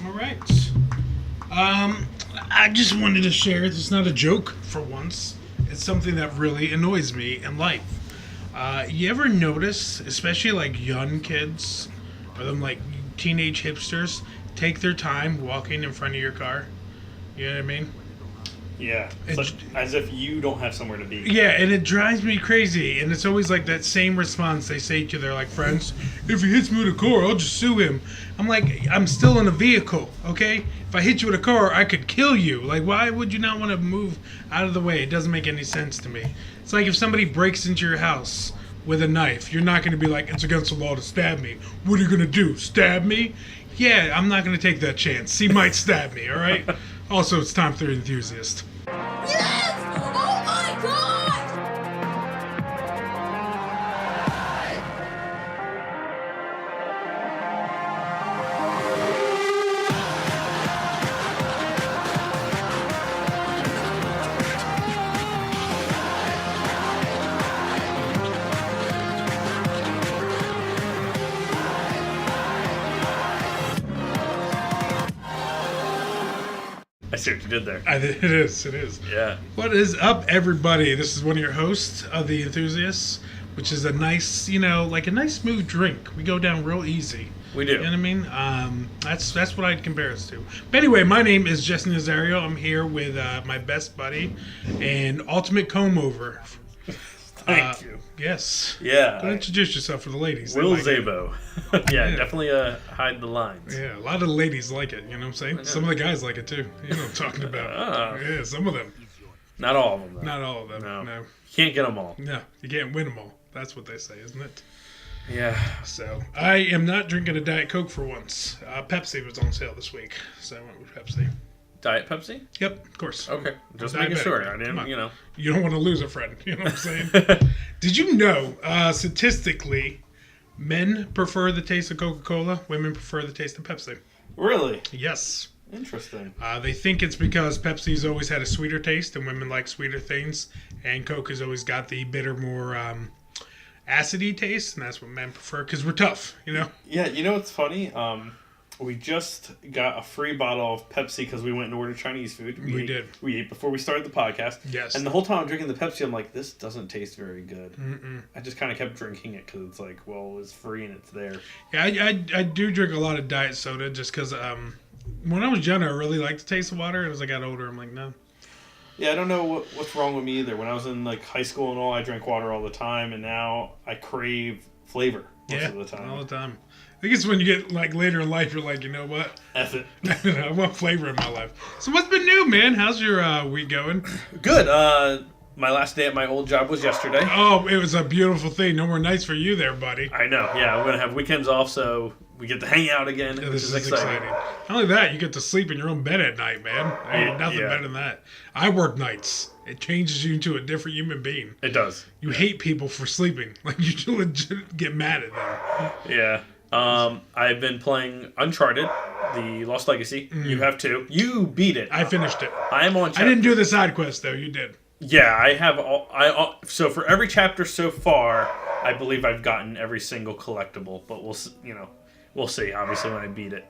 All right. I just wanted to share. It's not a joke for once. It's something that really annoys me in life. You ever notice, especially like young kids, or them like teenage hipsters, take their time walking in front of your car? You know what I mean? Yeah. It's like, as if you don't have somewhere to be. Yeah, and it drives me crazy. And it's always like that same response they say to their like friends. If he hits me with a car, I'll just sue him. I'm like, I'm still in a vehicle, okay? If I hit you with a car, I could kill you. Like, why would you not want to move out of the way? It doesn't make any sense to me. It's like if somebody breaks into your house with a knife, you're not going to be like, it's against the law to stab me. What are you going to do, stab me? Yeah, I'm not going to take that chance. He might stab me, all right? Also, it's time for the enthusiast. Yes! Oh my god! I see what you did there. It is. Yeah. What is up, everybody? This is one of your hosts of The Enthusiasts, which is a nice, like a nice smooth drink. We go down real easy. We do. You know what I mean? That's what I'd compare us to. But anyway, my name is Jesse Nazario. I'm here with my best buddy and ultimate comb-over. Thank you. Yes. Yeah. Go introduce yourself for the ladies. Will They like it. Zabo. Yeah, definitely hide the lines. Yeah, a lot of the ladies like it, you know what I'm saying? Some of the guys like it too. You know what I'm talking about. Yeah, some of them. Not all of them, though. Not all of them. No. No. Can't get them all. No, you can't win them all. That's what they say, isn't it? Yeah. So, I am not drinking a Diet Coke for once. Pepsi was on sale this week, so I went with Pepsi. Diet Pepsi? Yep, of course. Okay. Just I'm making diabetic, sure. man. I Come didn't, on. You don't want to lose a friend, you know what I'm saying? Did you know, statistically, men prefer the taste of Coca-Cola, women prefer the taste of Pepsi? Really? Yes. Interesting. They think it's because Pepsi's always had a sweeter taste, and women like sweeter things, and Coke has always got the bitter, more acidy taste, and that's what men prefer, because we're tough, you know? Yeah, you know what's funny? We just got a free bottle of Pepsi because we went and ordered Chinese food. We did. We ate before we started the podcast. Yes. And the whole time I'm drinking the Pepsi, I'm like, this doesn't taste very good. Mm-mm. I just kind of kept drinking it because it's like, well, it's free and it's there. Yeah, I do drink a lot of diet soda just because when I was younger, I really liked the taste of water. And as I got older, I'm like, no. Yeah, I don't know what's wrong with me either. When I was in like high school and all, I drank water all the time, and now I crave flavor most of the time. All the time. I think it's when you get like later in life, you're like, you know what? F it. I want flavor in my life. So what's been new, man? How's your week going? Good. My last day at my old job was yesterday. Oh, it was a beautiful thing. No more nights for you there, buddy. I know. Yeah, we're gonna have weekends off, so we get to hang out again, Yeah, which this is exciting. Not only that, you get to sleep in your own bed at night, man. Ain't nothing better than that. I work nights. It changes you into a different human being. It does. You hate people for sleeping. Like, you legit get mad at them. Yeah. I've been playing Uncharted, the Lost Legacy. You have too. You beat it. I finished it. I am on chapter. I didn't do the side quest, though. You did. Yeah, I have. So for every chapter so far, I believe I've gotten every single collectible. But we'll see. Obviously, when I beat it.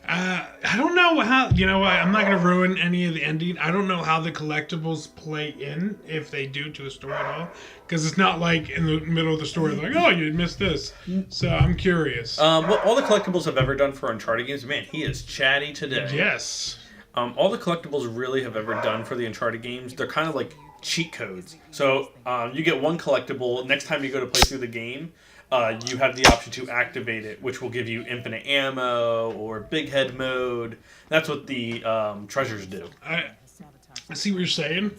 I don't know how, I'm not going to ruin any of the ending. I don't know how the collectibles play in, if they do, to the story at all. Because it's not like in the middle of the story, like, oh, you missed this. So I'm curious. What all the collectibles I've ever done for Uncharted games, man, he is chatty today. Yes. All the collectibles really have ever done for the Uncharted games, they're kind of like cheat codes. So you get one collectible, next time you go to play through the game, you have the option to activate it, which will give you infinite ammo or big head mode. That's what the treasures do. I see what you're saying.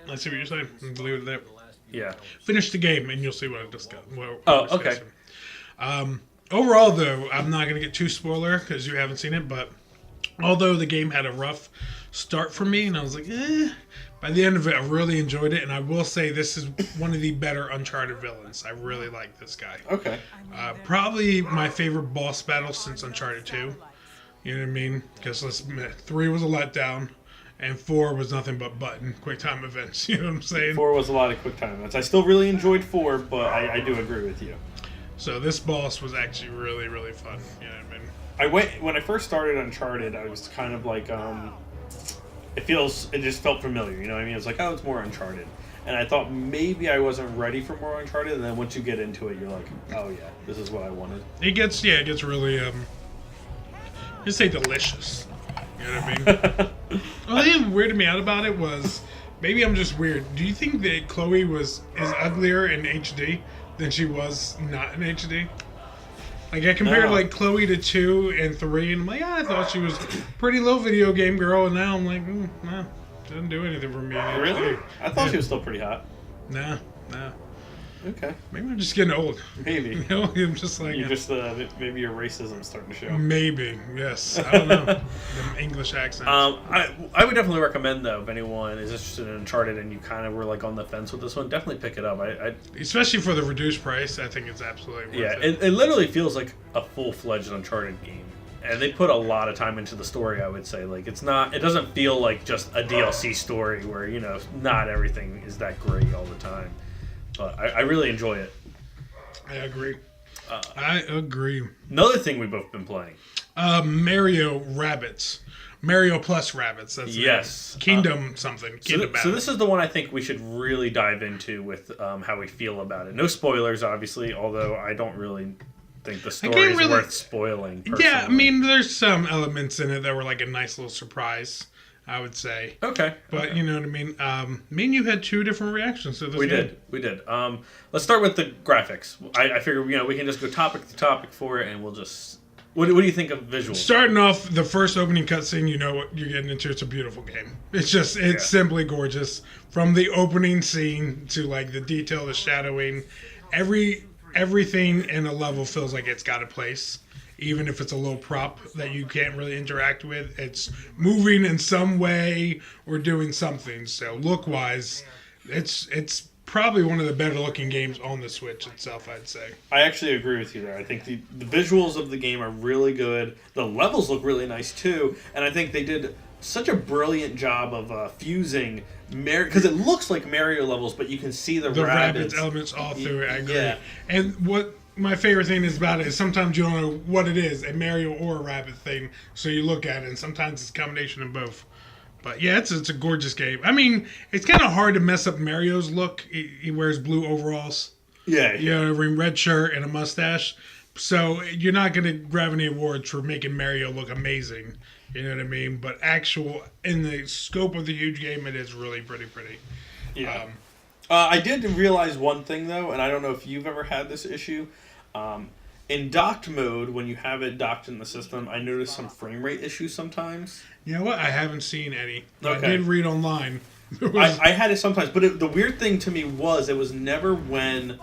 I'm leave it there. Yeah. Finish the game and you'll see what I discuss. Okay. Overall, though, I'm not going to get too spoiler because you haven't seen it, but although the game had a rough start for me and I was like, by the end of it, I really enjoyed it, and I will say this is one of the better Uncharted villains. I really like this guy. Okay. Probably my favorite boss battle since Uncharted 2. You know what I mean? Because 3 was a letdown, and 4 was nothing but button, quick time events. You know what I'm saying? 4 was a lot of quick time events. I still really enjoyed 4, but I do agree with you. So this boss was actually really, really fun. You know what I mean? when I first started Uncharted, I was kind of like, it just felt familiar, you know what I mean? It was like, oh, it's more Uncharted. And I thought maybe I wasn't ready for more Uncharted, and then once you get into it, you're like, oh yeah, this is what I wanted. It gets really, just say delicious. You know what I mean? The thing that weirded me out about it was, maybe I'm just weird. Do you think that Chloe is uglier in HD than she was not in HD? Like, I compared, like, Chloe to 2 and 3, and I'm like, I thought she was pretty low video game girl, and now I'm like, no, doesn't do anything for me in HD. Really? I thought she was still pretty hot. Nah. Okay. Maybe I'm just getting old. Maybe. You know, I'm just like... maybe your racism's starting to show. Maybe, yes. I don't know. The English accents. I would definitely recommend, though, if anyone is interested in Uncharted and you kind of were, like, on the fence with this one, definitely pick it up. Especially for the reduced price, I think it's absolutely worth it. It literally feels like a full-fledged Uncharted game. And they put a lot of time into the story, I would say. Like, it doesn't feel like just a DLC story where, you know, not everything is that great all the time. But I really enjoy it. I agree. I agree. Another thing we've both been playing. Mario Rabbids. Mario plus Rabbids. That's yes. Kingdom something. Kingdom so this is the one I think we should really dive into with how we feel about it. No spoilers, obviously, although I don't really think the story is worth spoiling. Personally. Yeah, I mean, there's some elements in it that were like a nice little surprise, I would say. Okay. But you know what I mean? Me and you had two different reactions to this game. We did. Let's start with the graphics. I figure, you know, we can just go topic to topic for it, and we'll just... What do you think of visuals? Starting off, the first opening cutscene, you know what you're getting into. It's a beautiful game. It's simply gorgeous. From the opening scene to, like, the detail, the shadowing, everything in a level feels like it's got a place. Even if it's a little prop that you can't really interact with, it's moving in some way or doing something. So look-wise, it's probably one of the better looking games on the Switch itself, I'd say. I actually agree with you there. I think the visuals of the game are really good. The levels look really nice too, and I think they did such a brilliant job of fusing because it looks like Mario levels, but you can see the Rabbids elements all through it. I agree. Yeah. And what my favorite thing is about it is sometimes you don't know what it is, a Mario or a Rabbid thing, so you look at it, and sometimes it's a combination of both. But yeah, it's a gorgeous game. I mean, it's kind of hard to mess up Mario's look. He wears blue overalls. Yeah. You know, a red shirt and a mustache. So you're not going to grab any awards for making Mario look amazing. You know what I mean? But in the scope of the huge game, it is really pretty. Yeah. I did realize one thing, though, and I don't know if you've ever had this issue. In docked mode, when you have it docked in the system, I noticed some frame rate issues sometimes. You know what? I haven't seen any. Okay. I did read online. I had it sometimes, but the weird thing to me was it was never when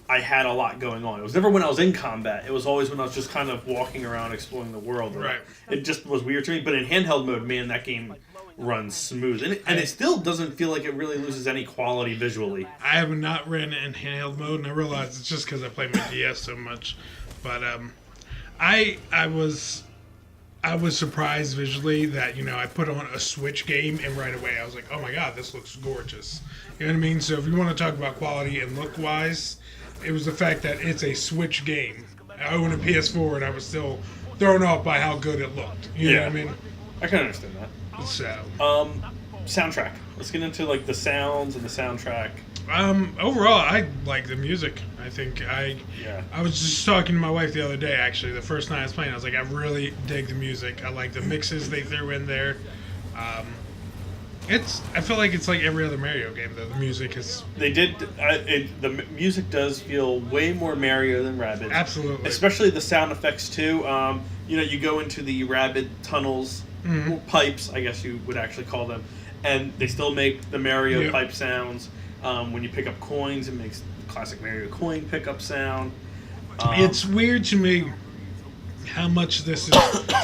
I had a lot going on. It was never when I was in combat. It was always when I was just kind of walking around exploring the world. Right. It just was weird to me. But in handheld mode, man, that game runs smooth. And it still doesn't feel like it really loses any quality visually. I have not ran it in handheld mode, and I realize it's just because I play my DS so much. But I was surprised visually that, you know, I put on a Switch game and right away I was like, oh my god, this looks gorgeous. You know what I mean? So if you want to talk about quality and look-wise, it was the fact that it's a Switch game. I own a PS4 and I was still thrown off by how good it looked. You know what I mean? I can understand that. So, soundtrack. Let's get into like the sounds and the soundtrack. Overall, I like the music. I think I was just talking to my wife the other day, actually. The first night I was playing, I was like, I really dig the music. I like the mixes they threw in there. I feel like it's like every other Mario game, though. The music is... the music does feel way more Mario than Rabbids. Absolutely. Especially the sound effects, too. You know, you go into the Rabbid tunnels, pipes, I guess you would actually call them, and they still make the Mario pipe sounds. When you pick up coins, it makes the classic Mario coin pickup sound. It's weird to me how much this is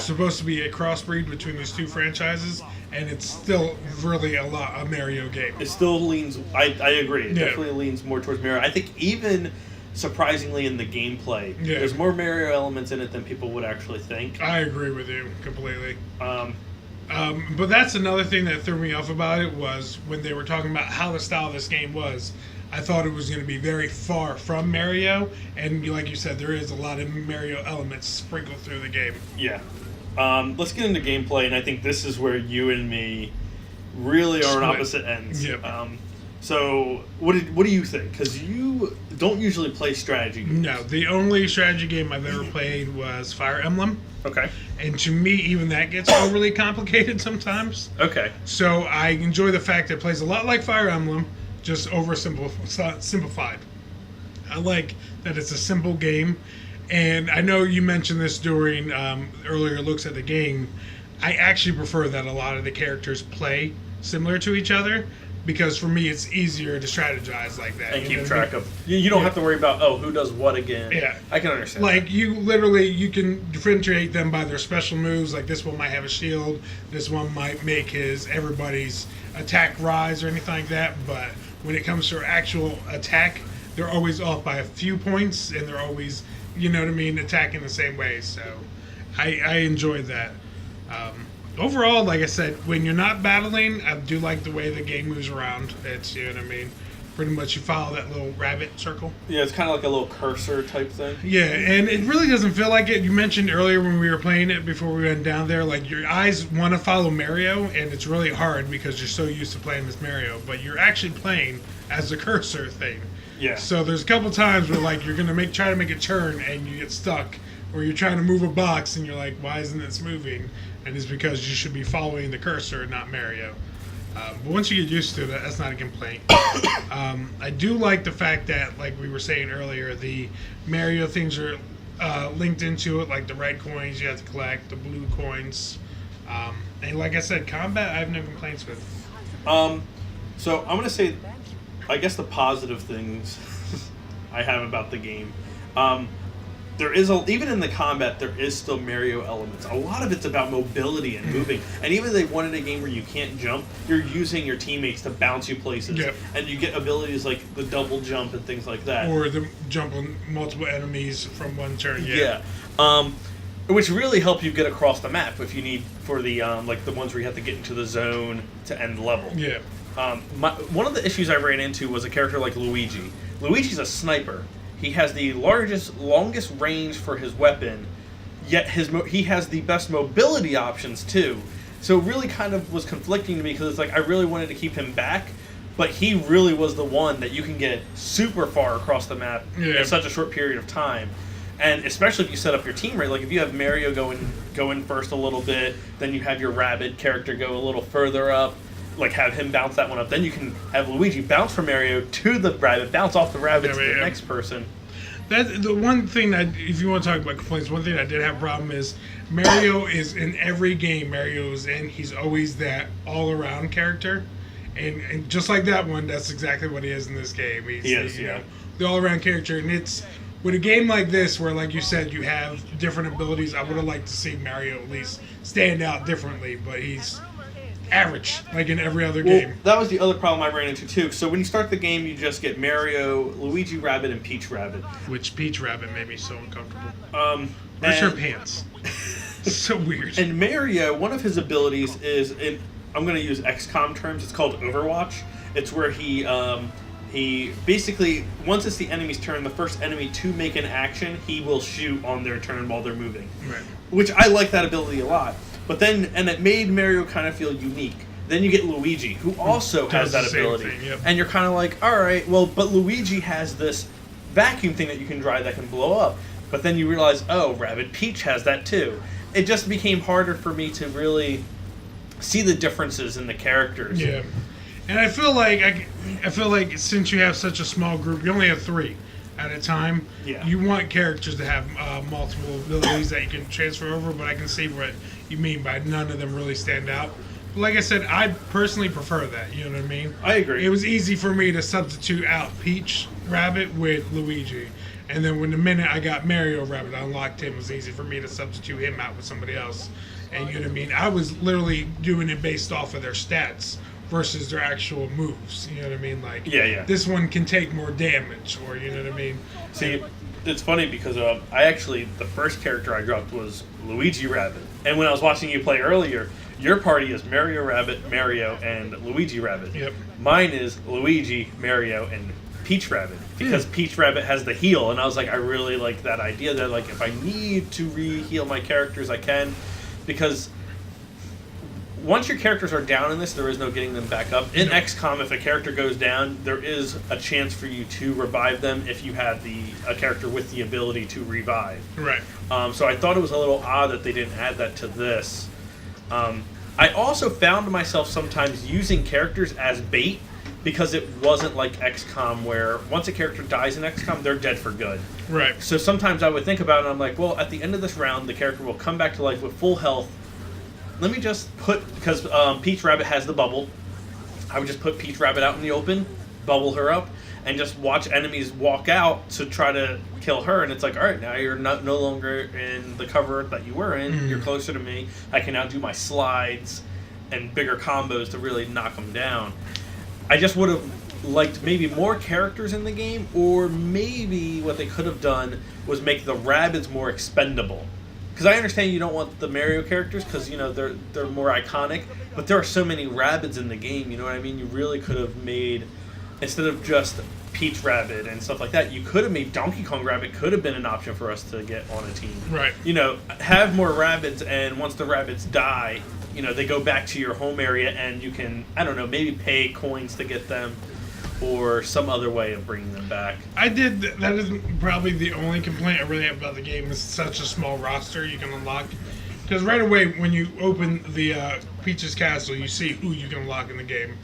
supposed to be a crossbreed between these two franchises, and it's still really a Mario game. It still leans... I agree. It definitely leans more towards Mario. I think even... surprisingly, in the gameplay, there's more Mario elements in it than people would actually think. I agree with you completely. But that's another thing that threw me off about it was when they were talking about how the style of this game was. I thought it was going to be very far from Mario, and like you said, there is a lot of Mario elements sprinkled through the game. Yeah. Let's get into gameplay, and I think this is where you and me really are on opposite ends. Yep. So, what do you think? Because you don't usually play strategy games. No, the only strategy game I've ever played was Fire Emblem. Okay. And to me, even that gets overly complicated sometimes. Okay. So I enjoy the fact that it plays a lot like Fire Emblem, just simplified. I like that it's a simple game. And I know you mentioned this during earlier looks at the game. I actually prefer that a lot of the characters play similar to each other, because for me it's easier to strategize like that. And keep track of. You don't have to worry about, who does what again. Yeah. I can understand Like, that. you can differentiate them by their special moves. Like, this one might have a shield, this one might make everybody's attack rise or anything like that, but when it comes to actual attack, they're always off by a few points, and they're always, attacking the same way. So I enjoyed that. Overall, like I said, when you're not battling, I do like the way the game moves around. It's, pretty much you follow that little rabbit circle. Yeah, it's kind of like a little cursor type thing. Yeah, and it really doesn't feel like it. You mentioned earlier when we were playing it before we went down there, like, your eyes want to follow Mario, and it's really hard because you're so used to playing as Mario, but you're actually playing as the cursor thing. Yeah. So there's a couple times where, like, you're gonna try to make a turn and you get stuck, or you're trying to move a box and you're like, why isn't this moving? And it's because you should be following the cursor, not Mario. But once you get used to it, that's not a complaint. I do like the fact that, like we were saying earlier, the Mario things are linked into it, like the red coins you have to collect, the blue coins. And like I said, combat I have no complaints with. So I'm going to say, I guess the positive things I have about the game. There is even in the combat, there is still Mario elements. A lot of it's about mobility and moving. And even if they wanted a game where you can't jump, you're using your teammates to bounce you places. Yep. And you get abilities like the double jump and things like that. Or the jump on multiple enemies from one turn. Yeah. Which really help you get across the map if you need for the like the ones where you have to get into the zone to end the level. Yeah. One of the issues I ran into was a character like Luigi. Luigi's a sniper. He has the longest range for his weapon, yet he has the best mobility options too. So it really kind of was conflicting to me because it's like I really wanted to keep him back, but he really was the one that you can get super far across the map in such a short period of time. And especially if you set up your team right, like if you have Mario going first a little bit, then you have your Rabbid character go a little further up, like have him bounce that one up. Then you can have Luigi bounce from Mario to the Rabbid, bounce off the Rabbid to the next person. That the one thing that, if you want to talk about complaints, one thing I did have a problem is Mario is in every game Mario is in. He's always that all-around character, and just like that one, that's exactly what he is in this game. He's the all-around character, and it's with a game like this where, like you said, you have different abilities. I would have liked to see Mario at least stand out differently, but he's average, like in every other game. That was the other problem I ran into too. So when you start the game, you just get Mario, Luigi Rabbid, and Peach Rabbid. Which Peach Rabbid made me so uncomfortable. Where's her pants? So weird. And Mario, one of his abilities is, I'm going to use XCOM terms, it's called Overwatch. It's where he basically, once it's the enemy's turn, the first enemy to make an action, he will shoot on their turn while they're moving. Right. Which I like that ability a lot. But then, and it made Mario kind of feel unique. Then you get Luigi, who also has that ability. Thing, and you're kind of like, alright, well, but Luigi has this vacuum thing that you can drive that can blow up. But then you realize, oh, Rabbid Peach has that too. It just became harder for me to really see the differences in the characters. Yeah. And I feel like since you have such a small group, you only have 3 at a time. Yeah. You want characters to have multiple abilities that you can transfer over, but I can see what you mean by none of them really stand out. But like I said, I personally prefer that. You know what I mean? I agree. It was easy for me to substitute out Peach Rabbit with Luigi. And then when the minute I got Mario Rabbit, I unlocked him, it was easy for me to substitute him out with somebody else. And you know what I mean? I was literally doing it based off of their stats versus their actual moves. You know what I mean? Like, this one can take more damage, or you know what I mean? See, it's funny because the first character I dropped was Luigi Rabbit. And when I was watching you play earlier, your party is Mario Rabbit, Mario, and Luigi Rabbit. Yep. Mine is Luigi, Mario, and Peach Rabbit because Peach Rabbit has the heal, and I was like, I really like that idea that like if I need to re-heal my characters, I can, because once your characters are down in this, there is no getting them back up. In XCOM, if a character goes down, there is a chance for you to revive them if you have a character with the ability to revive. Right. So I thought it was a little odd that they didn't add that to this. I also found myself sometimes using characters as bait because it wasn't like XCOM where once a character dies in XCOM, they're dead for good. Right. So sometimes I would think about it and I'm like, well, at the end of this round, the character will come back to life with full health. Let me just put, because Peach Rabbit has the bubble, I would just put Peach Rabbit out in the open, bubble her up, and just watch enemies walk out to try to kill her. And it's like, all right, now you're no longer in the cover that you were in. You're closer to me. I can now do my slides and bigger combos to really knock them down. I just would have liked maybe more characters in the game, or maybe what they could have done was make the Rabbids more expendable. Because I understand you don't want the Mario characters because, you know, they're more iconic, but there are so many Rabbids in the game, you know what I mean? You really could have made, instead of just Peach Rabbit and stuff like that, you could have made Donkey Kong Rabbit could have been an option for us to get on a team. Right. You know, have more Rabbids, and once the Rabbids die, you know, they go back to your home area and you can, I don't know, maybe pay coins to get them, or some other way of bringing them back. That isn't probably the only complaint I really have about the game. It's such a small roster you can unlock. Because right away, when you open the Peach's Castle, you see who you can unlock in the game.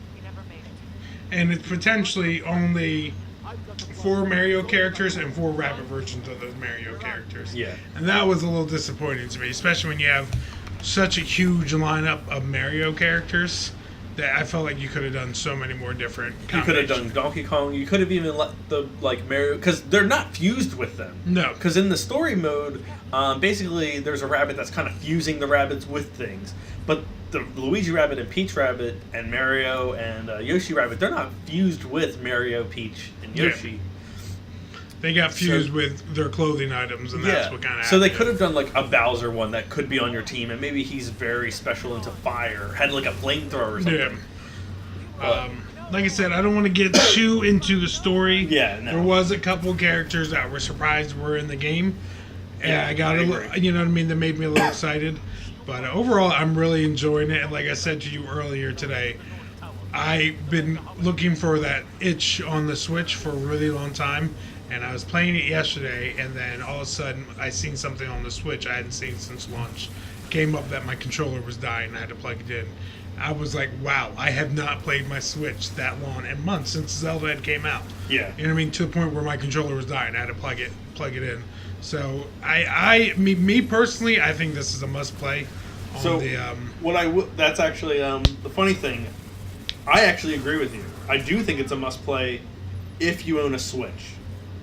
And it's potentially only 4 Mario characters and 4 Rabbit versions of those Mario characters. Yeah. And that was a little disappointing to me, especially when you have such a huge lineup of Mario characters. That I felt like you could have done so many more different You could have done Donkey Kong. You could have even let the Mario, because they're not fused with them. No. Because in the story mode, basically there's a rabbit that's kind of fusing the rabbits with things. But the Luigi Rabbit and Peach Rabbit and Mario and Yoshi Rabbit, they're not fused with Mario, Peach, and Yoshi. Yeah. They got fused with their clothing items, and that's what kind of. So they could have done like a Bowser one that could be on your team, and maybe he's very special into fire, had like a flamethrower or something. Yeah. Like I said, I don't want to get too into the story. Yeah, no. There was a couple characters that were surprised were in the game, and Yeah, I got you know what I mean. That made me a little excited, but overall, I'm really enjoying it. And like I said to you earlier today, I've been looking for that itch on the Switch for a really long time. And I was playing it yesterday, and then all of a sudden, I seen something on the Switch I hadn't seen since launch. Came up that my controller was dying, and I had to plug it in. I was like, wow, I have not played my Switch that long in months since Zelda had came out. Yeah. You know what I mean? To the point where my controller was dying. I had to plug it in. So, me personally, I think this is a must-play. So, that's actually, the funny thing, I actually agree with you. I do think it's a must-play if you own a Switch.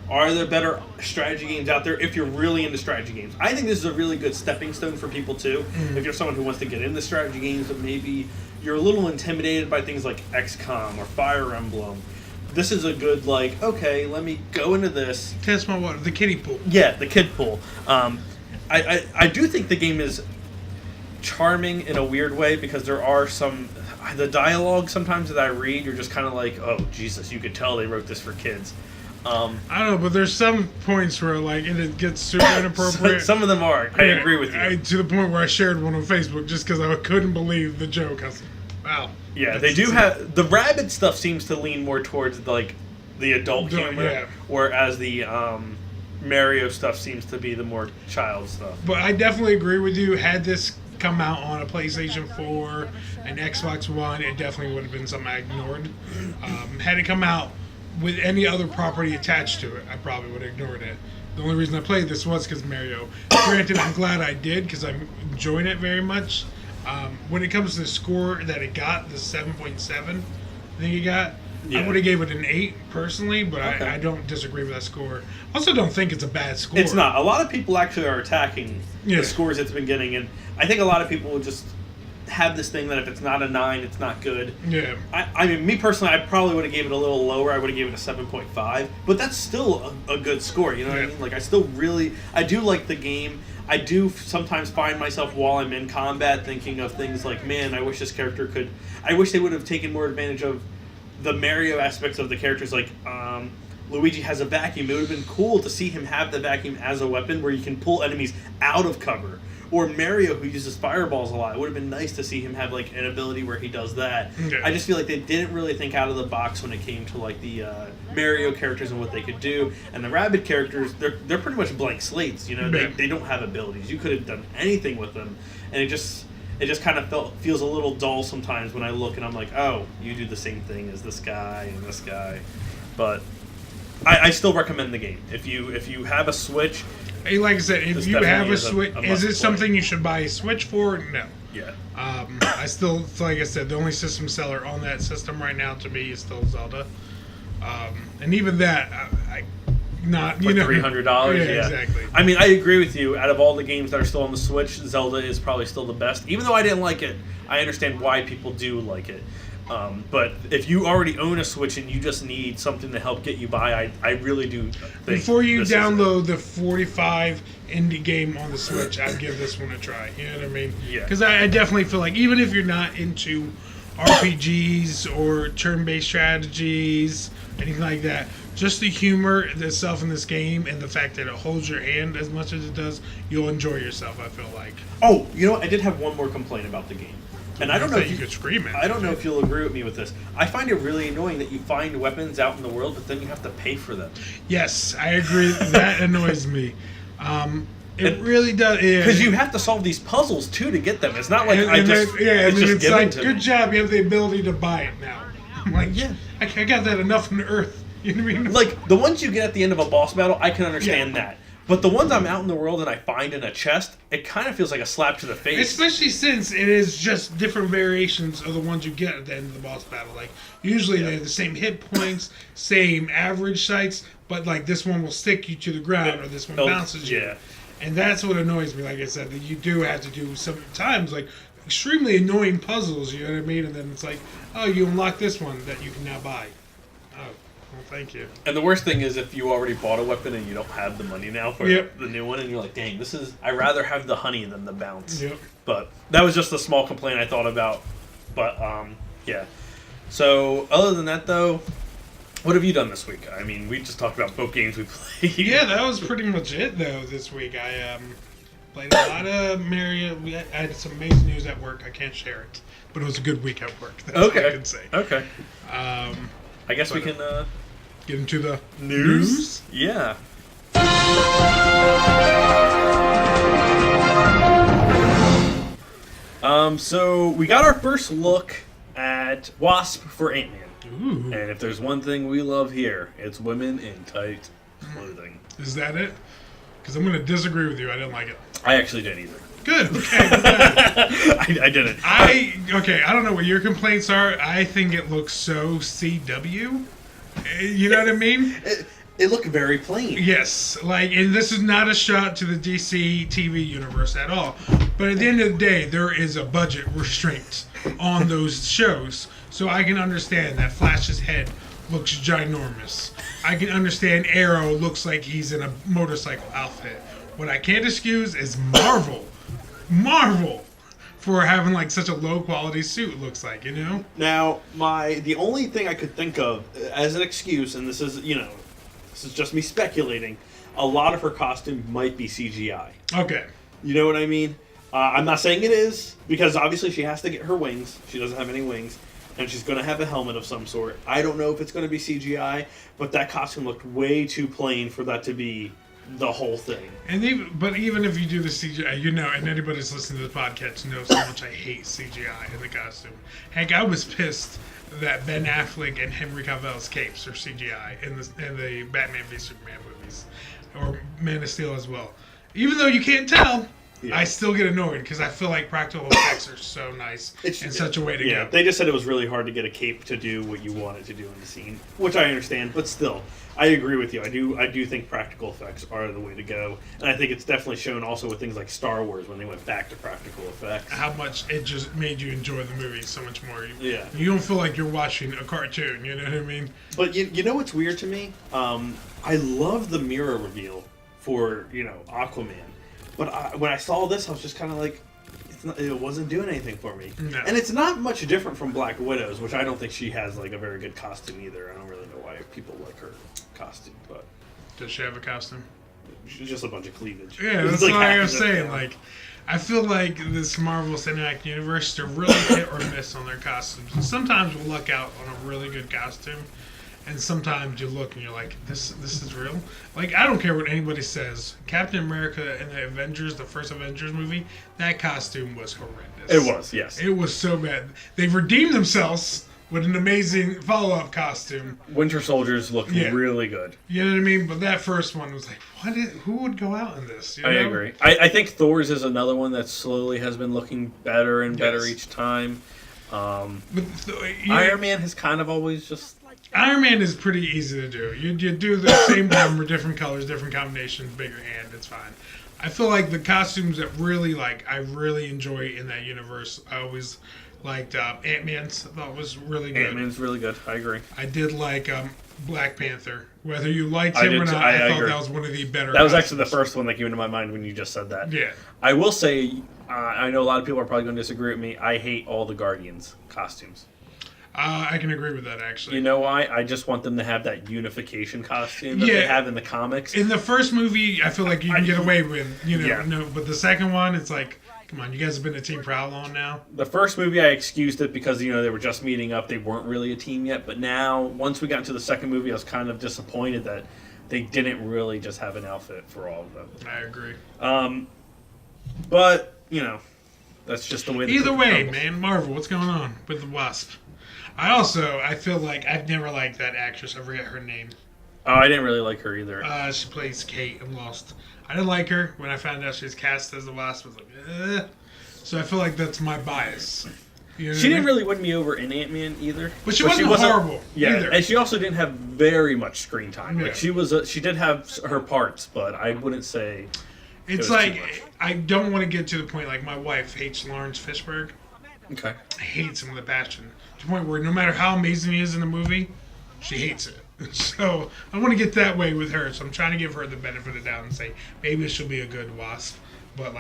Are there better strategy games out there if you're really into strategy games? I think this is a really good stepping stone for people, too. If you're someone who wants to get into strategy games, but maybe you're a little intimidated by things like XCOM or Fire Emblem, this is a good, like, okay, let me go into this. Test my water, the kiddie pool. Yeah, the kid pool. I do think the game is charming in a weird way because there are the dialogue sometimes that I read, you're just kind of like, oh, Jesus, you could tell they wrote this for kids. I don't know, but there's some points where it gets super inappropriate. Some of them are. I agree with you. To the point where I shared one on Facebook just because I couldn't believe the joke. I was like, wow. Yeah, they do have the Rabbids stuff seems to lean more towards like the adult humor, whereas the Mario stuff seems to be the more child stuff. But I definitely agree with you. Had this come out on a PlayStation 4 and Xbox One, it definitely would have been something I ignored. Had it come out with any other property attached to it, I probably would have ignored it. The only reason I played this was because Mario. Granted, I'm glad I did because I'm enjoying it very much. When it comes to the score that it got, the 7.7 I think it got, I would have gave it an 8 personally, but okay. I don't disagree with that score. I also don't think it's a bad score. It's not. A lot of people actually are attacking the scores it's been getting, and I think a lot of people will just have this thing that if it's not a 9, it's not good. Yeah. I mean, me personally, I probably would have gave it a little lower. I would have given it a 7.5, but that's still a good score. You know what I mean? Like, I do like the game. I do sometimes find myself while I'm in combat thinking of things like, man, I wish this character I wish they would have taken more advantage of the Mario aspects of the characters. Like, Luigi has a vacuum. It would have been cool to see him have the vacuum as a weapon where you can pull enemies out of cover. Or Mario, who uses fireballs a lot. It would have been nice to see him have like an ability where he does that. Okay. I just feel like they didn't really think out of the box when it came to like the Mario characters and what they could do. And the Rabbids characters, they're pretty much blank slates. You know, they don't have abilities. You could have done anything with them, and it just kind of feels a little dull sometimes when I look and I'm like, oh, you do the same thing as this guy and this guy. But I still recommend the game if you have a Switch. Hey, like I said, if This you have definitely a is a Switch, is must it play. something you should buy a Switch for? No. Yeah. I still, like I said, the only system seller on that system right now to me is still Zelda. And even that, I not, you Like know. $300. Yeah, exactly. I mean, I agree with you. Out of all the games that are still on the Switch, Zelda is probably still the best. Even though I didn't like it, I understand why people do like it. But if you already own a Switch and you just need something to help get you by, I really do think Before you this is it. download the 45 indie game on the Switch, I'd give this one a try. You know what I mean? Yeah. Because I definitely feel like even if you're not into RPGs or turn-based strategies, anything like that, just the humor itself in this game and the fact that it holds your hand as much as it does, you'll enjoy yourself, I feel like. Oh, you know what? I did have one more complaint about the game. And I don't know that if you could scream it. I don't know if you'll agree with me with this. I find it really annoying that you find weapons out in the world, but then you have to pay for them. Yes, I agree. That annoys me. It really does. Yeah. Because you have to solve these puzzles too to get them. It's not like and it's then just it's given like, to good me. job, you have the ability to buy it now. I'm like, Yeah. I got that enough on Earth. You know what I mean? Like the ones you get at the end of a boss battle, I can understand Yeah. that. But the ones I'm out in the world and I find in a chest, it kind of feels like a slap to the face. Especially since it is just different variations of the ones you get at the end of the boss battle. Like, usually they have the same hit points, same average sights, but like this one will stick you to the ground or this one bounces you. Yeah. And that's what annoys me, like I said, that you do have to do sometimes, like, extremely annoying puzzles, you know what I mean? And then it's like, oh, you unlock this one that you can now buy. Oh, well, thank you. And the worst thing is if you already bought a weapon and you don't have the money now for Yep. the new one, and you're like, dang, I'd rather have the honey than the bounce. Yep. But that was just a small complaint I thought about. But, yeah. So, other than that, though, what have you done this week? I mean, we just talked about both games we played. Yeah, that was pretty much it, though, this week. I played a lot of Mario. I had some amazing news at work. I can't share it, but it was a good week at work. That's all I can say. Okay. I guess we can get into the news. Yeah. So we got our first look at Wasp for Ant-Man. Ooh. And if there's one thing we love here, it's women in tight clothing. Is that it? Because I'm going to disagree with you. I didn't like it. I actually didn't either. Good. Okay. Good. I didn't. I don't know what your complaints are. I think it looks so CW. You know what I mean? It looked very plain. Yes, like, and this is not a shot to the DC TV universe at all. But at the end of the day, there is a budget restraint on those shows. So I can understand that Flash's head looks ginormous. I can understand Arrow looks like he's in a motorcycle outfit. What I can't excuse is Marvel. Marvel! For having like such a low quality suit, it looks like, you know? Now, the only thing I could think of as an excuse, and this is, this is just me speculating, a lot of her costume might be CGI. Okay. You know what I mean? I'm not saying it is, because obviously she has to get her wings. She doesn't have any wings. And she's going to have a helmet of some sort. I don't know if it's going to be CGI, but that costume looked way too plain for that to be the whole thing. And even if you do the CGI, and anybody that's listening to the podcast knows how much I hate CGI in the costume. Heck, I was pissed that Ben Affleck and Henry Cavill's capes are CGI in the Batman v Superman movies, or Man of Steel as well. Even though you can't tell, yeah. I still get annoyed because I feel like practical effects are so nice and such a way to go. They just said it was really hard to get a cape to do what you wanted to do in the scene, which I understand, but still, I agree with you. I do think practical effects are the way to go, and I think it's definitely shown also with things like Star Wars when they went back to practical effects. How much it just made you enjoy the movie so much more. Yeah. You don't feel like you're watching a cartoon, you know what I mean? But you know what's weird to me? I love the mirror reveal for, Aquaman. But when I saw this, I was just kind of like, it wasn't doing anything for me. No. And it's not much different from Black Widow's, which I don't think she has like a very good costume either. I don't really know why people like her costume, but Does she have a costume? she's just a bunch of cleavage. Yeah, It's that's like what I half was of it, saying. yeah. Like, I feel like this Marvel Cinematic Universe, they're really hit or miss on their costumes. And sometimes we'll luck out on a really good costume, and sometimes you look and you're like, this is real? Like, I don't care what anybody says. Captain America in the Avengers, the first Avengers movie, that costume was horrendous. It was, yes. It was so bad. They've redeemed themselves with an amazing follow-up costume. Winter Soldiers look Yeah. really good. You know what I mean? But that first one was like, who would go out in this? You I know? agree. I think Thor's is another one that slowly has been looking better and better Yes. each time. But Iron Man has kind of always just... Iron Man is pretty easy to do. You do the same armor, different colors, different combinations, bigger hand. It's fine. I feel like the costumes that really I really enjoy in that universe. I always liked Ant-Man's. I thought was really good. Ant-Man's really good. I agree. I did like Black Panther. Whether you liked I him did or too. not, I I thought agree. that was one of the better. That was actually the costumes. first one that came into my mind when you just said that. Yeah. I will say, I know a lot of people are probably going to disagree with me. I hate all the Guardians costumes. I can agree with that actually. You know why? I just want them to have that unification costume that they have in the comics. In the first movie, I feel like you can get away with, Yeah. no, but the second one, it's like, come on, you guys have been a team for how long now? The first movie, I excused it because, they were just meeting up. They weren't really a team yet. But now, once we got into the second movie, I was kind of disappointed that they didn't really just have an outfit for all of them. I agree. But, that's just the way the Either cookie way, crumbles. man, Marvel, what's going on with the Wasp? I feel like I've never liked that actress. I forget her name. Oh, I didn't really like her either. She plays Kate in Lost. I didn't like her when I found out she was cast as the Wasp. I was like, eh. So I feel like that's my bias. You know what She I didn't mean? really win me over in Ant-Man either. But she wasn't horrible Yeah, either. and she also didn't have very much screen time. Yeah. Like she did have her parts, but I wouldn't say It's was too much. like, I don't want to get to the point like my wife hates Lawrence Fishburne. okay. Hates him with a passion. To the point where no matter how amazing he is in the movie, she hates it. So I want to get that way with her. So I'm trying to give her the benefit of the doubt and say maybe she'll be a good Wasp. But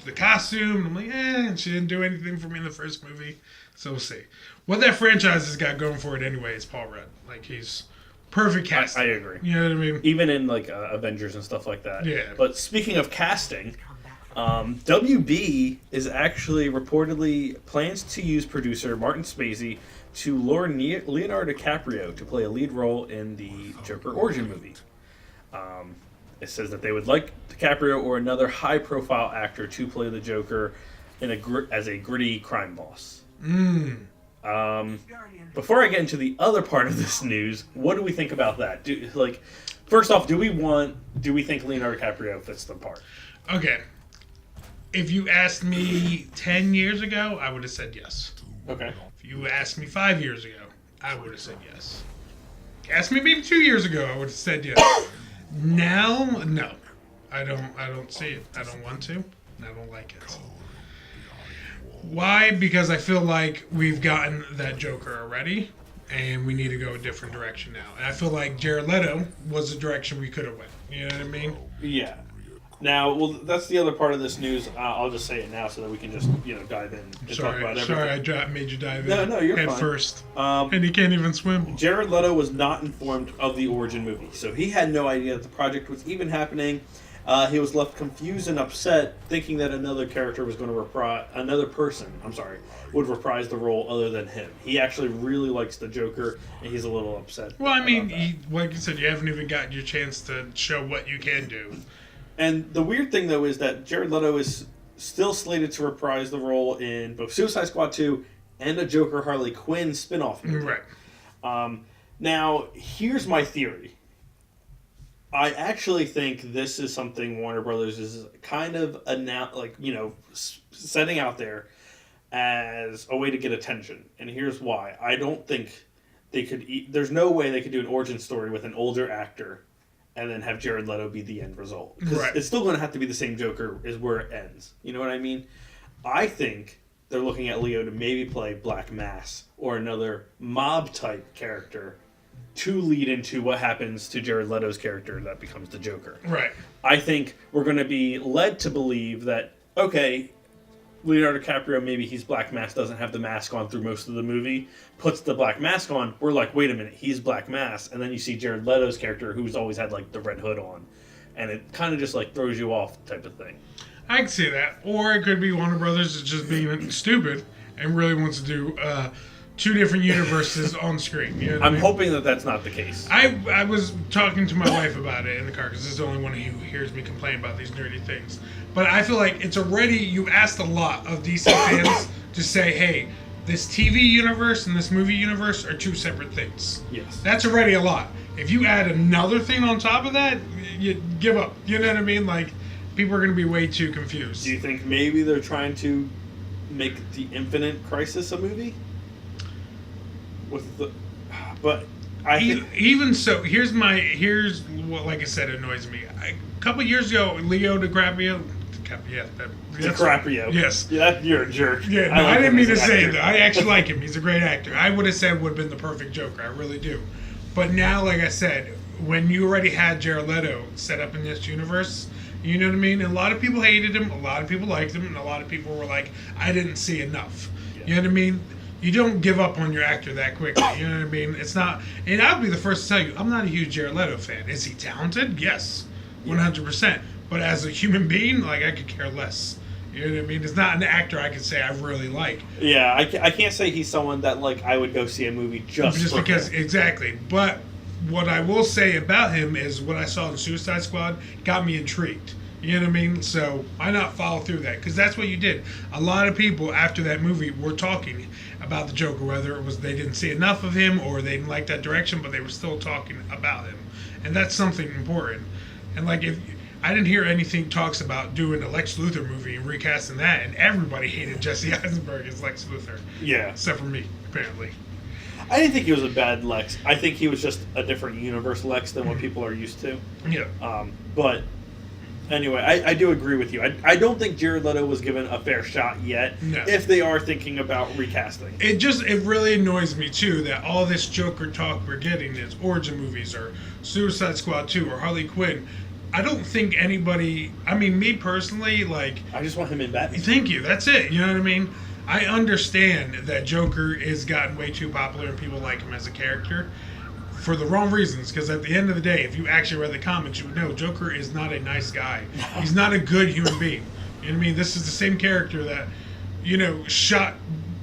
the costume, I'm like, and she didn't do anything for me in the first movie. So we'll see. What that franchise has got going for it anyway is Paul Rudd. Like, he's perfect casting. I agree. You know what I mean? Even in Avengers and stuff like that. Yeah. But speaking of casting, WB is actually reportedly plans to use producer Martin Spacey to lure Leonardo DiCaprio to play a lead role in the Joker origin movie. It says that they would like DiCaprio or another high-profile actor to play the Joker as a gritty crime boss. Before I get into the other part of this news, what do we think about that? First off, do we think Leonardo DiCaprio fits the part? Okay. If you asked me 10 years ago, I would have said yes. Okay. If you asked me 5 years ago, I would have said yes. Asked me maybe 2 years ago, I would have said yes. Now, no. I don't see it. I don't want to. And I don't like it. Why? Because I feel like we've gotten that Joker already, and we need to go a different direction now. And I feel like Jared Leto was the direction we could have went. You know what I mean? Yeah. Now, well, that's the other part of this news. I'll just say it now so that we can just, dive in and talk about everything. Sorry, I made you dive in. No, you're head fine. first. And he can't even swim. Jared Leto was not informed of the origin movie, so he had no idea that the project was even happening. He was left confused and upset, thinking that another character was going to would reprise the role other than him. He actually really likes the Joker, and he's a little upset. Well, I mean, about that. like you said, you haven't even gotten your chance to show what you can do. And the weird thing, though, is that Jared Leto is still slated to reprise the role in both Suicide Squad 2 and a Joker Harley Quinn spin-off movie. Right. Now, here's my theory. I actually think this is something Warner Brothers is kind of setting out there as a way to get attention. And here's why. I don't think they could... there's no way they could do an origin story with an older actor and then have Jared Leto be the end result. Because Right. it's still going to have to be the same Joker is where it ends. You know what I mean? I think they're looking at Leo to maybe play Black Mass or another mob-type character to lead into what happens to Jared Leto's character that becomes the Joker. Right. I think we're going to be led to believe that, okay, Leonardo DiCaprio, maybe he's Black Mask, doesn't have the mask on through most of the movie, puts the black mask on, we're like, wait a minute, he's Black Mask. And then you see Jared Leto's character, who's always had, like, the red hood on. And it kind of just, like, throws you off type of thing. I can see that. Or it could be Warner Brothers is just being stupid and really wants to do 2 different universes on screen. You know what I mean? hoping that that's not the case. I was talking to my wife about it in the car because this is the only one who hears me complain about these nerdy things. But I feel like it's already, you asked a lot of DC fans to say, hey, this TV universe and this movie universe are 2 separate things. Yes. That's already a lot. If you add another thing on top of that, you give up. You know what I mean? Like, people are going to be way too confused. Do you think maybe they're trying to make the Infinite Crisis a movie? But I think... Even so, here's what, like I said, annoys me. A couple years ago, Leo DiCaprio. DiCaprio. Yes. Yeah, you're a jerk. Yeah, no, I didn't mean to say that. I actually like him. He's a great actor. I would have said would have been the perfect Joker. I really do. But now, like I said, when you already had Jared Leto set up in this universe, you know what I mean? And a lot of people hated him, a lot of people liked him, and a lot of people were like, I didn't see enough. Yeah. You know what I mean? You don't give up on your actor that quickly. You know what I mean? It's not, and I'll be the first to tell you, I'm not a huge Jared Leto fan. Is he talented? Yes, 100%. But as a human being, like, I could care less. You know what I mean? It's not an actor I can say I really like. Yeah, I can't say he's someone that, like, I would go see a movie just for because him. Exactly. But what I will say about him is what I saw in Suicide Squad got me intrigued. You know what I mean? So why not follow through that? Because that's what you did. A lot of people after that movie were talking about the Joker, whether it was they didn't see enough of him or they didn't like that direction, but they were still talking about him. And that's something important. And like, if I didn't hear anything talks about doing a Lex Luthor movie and recasting that, and everybody hated Jesse Eisenberg as Lex Luthor. Yeah. Except for me, apparently. I didn't think he was a bad Lex. I think he was just a different universe Lex than what people are used to. Yeah. But anyway, I do agree with you. I don't think Jared Leto was given a fair shot yet. No. If they are thinking about recasting. It really annoys me too that all this Joker talk we're getting is origin movies or Suicide Squad 2 or Harley Quinn. I don't think anybody, I mean, me personally, like... I just want him in Batman. Thank you, that's it, you know what I mean? I understand that Joker has gotten way too popular and people like him as a character for the wrong reasons, because at the end of the day, if you actually read the comics, you would know Joker is not a nice guy. He's not a good human being. You know what I mean? This is the same character that, shot,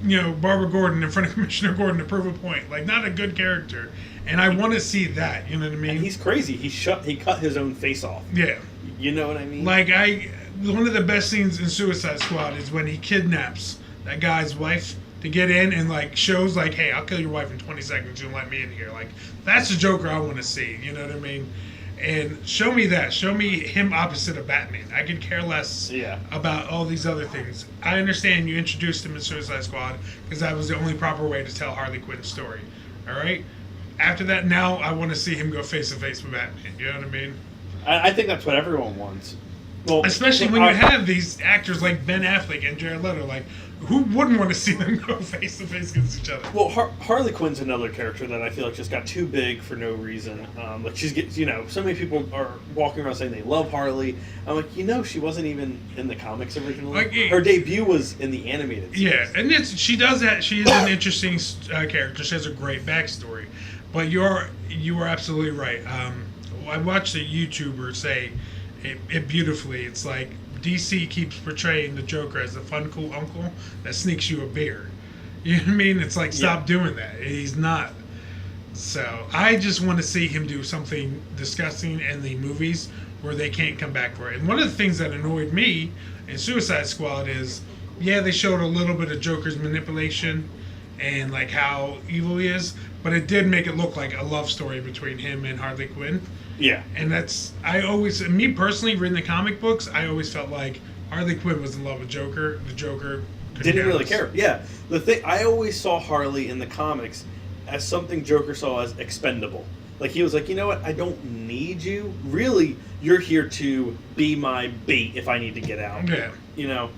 Barbara Gordon in front of Commissioner Gordon to prove a point. Like, not a good character. And I want to see that, you know what I mean? And he's crazy. He cut his own face off. Yeah. You know what I mean? Like, one of the best scenes in Suicide Squad is when he kidnaps that guy's wife to get in and, like, shows, like, hey, I'll kill your wife in 20 seconds. You let me in here. Like, that's the Joker I want to see. You know what I mean? And show me that. Show me him opposite of Batman. I could care less about all these other things. I understand you introduced him in Suicide Squad because that was the only proper way to tell Harley Quinn's story. All right? After that, now I want to see him go face-to-face with Batman. You know what I mean? I think that's what everyone wants. Well, especially when you have these actors like Ben Affleck and Jared Leto. Like, who wouldn't want to see them go face-to-face against each other? Well, Harley Quinn's another character that I feel like just got too big for no reason. Like, so many people are walking around saying they love Harley. I'm like, she wasn't even in the comics originally. Like, her debut was in the animated series. Yeah, and she does that. She is an interesting character. She has a great backstory. But you are absolutely right. I watched a YouTuber say it beautifully. It's like DC keeps portraying the Joker as the fun, cool uncle that sneaks you a beer. You know what I mean? It's like, stop doing that. He's not. So I just want to see him do something disgusting in the movies where they can't come back for it. And one of the things that annoyed me in Suicide Squad is, they showed a little bit of Joker's manipulation and like how evil he is, but it did make it look like a love story between him and Harley Quinn. Yeah. And me personally, reading the comic books, I always felt like Harley Quinn was in love with Joker. The Joker didn't really care. Yeah. The thing, I always saw Harley in the comics as something Joker saw as expendable. Like, he was like, you know what, I don't need you. Really, you're here to be my bait if I need to get out. Yeah.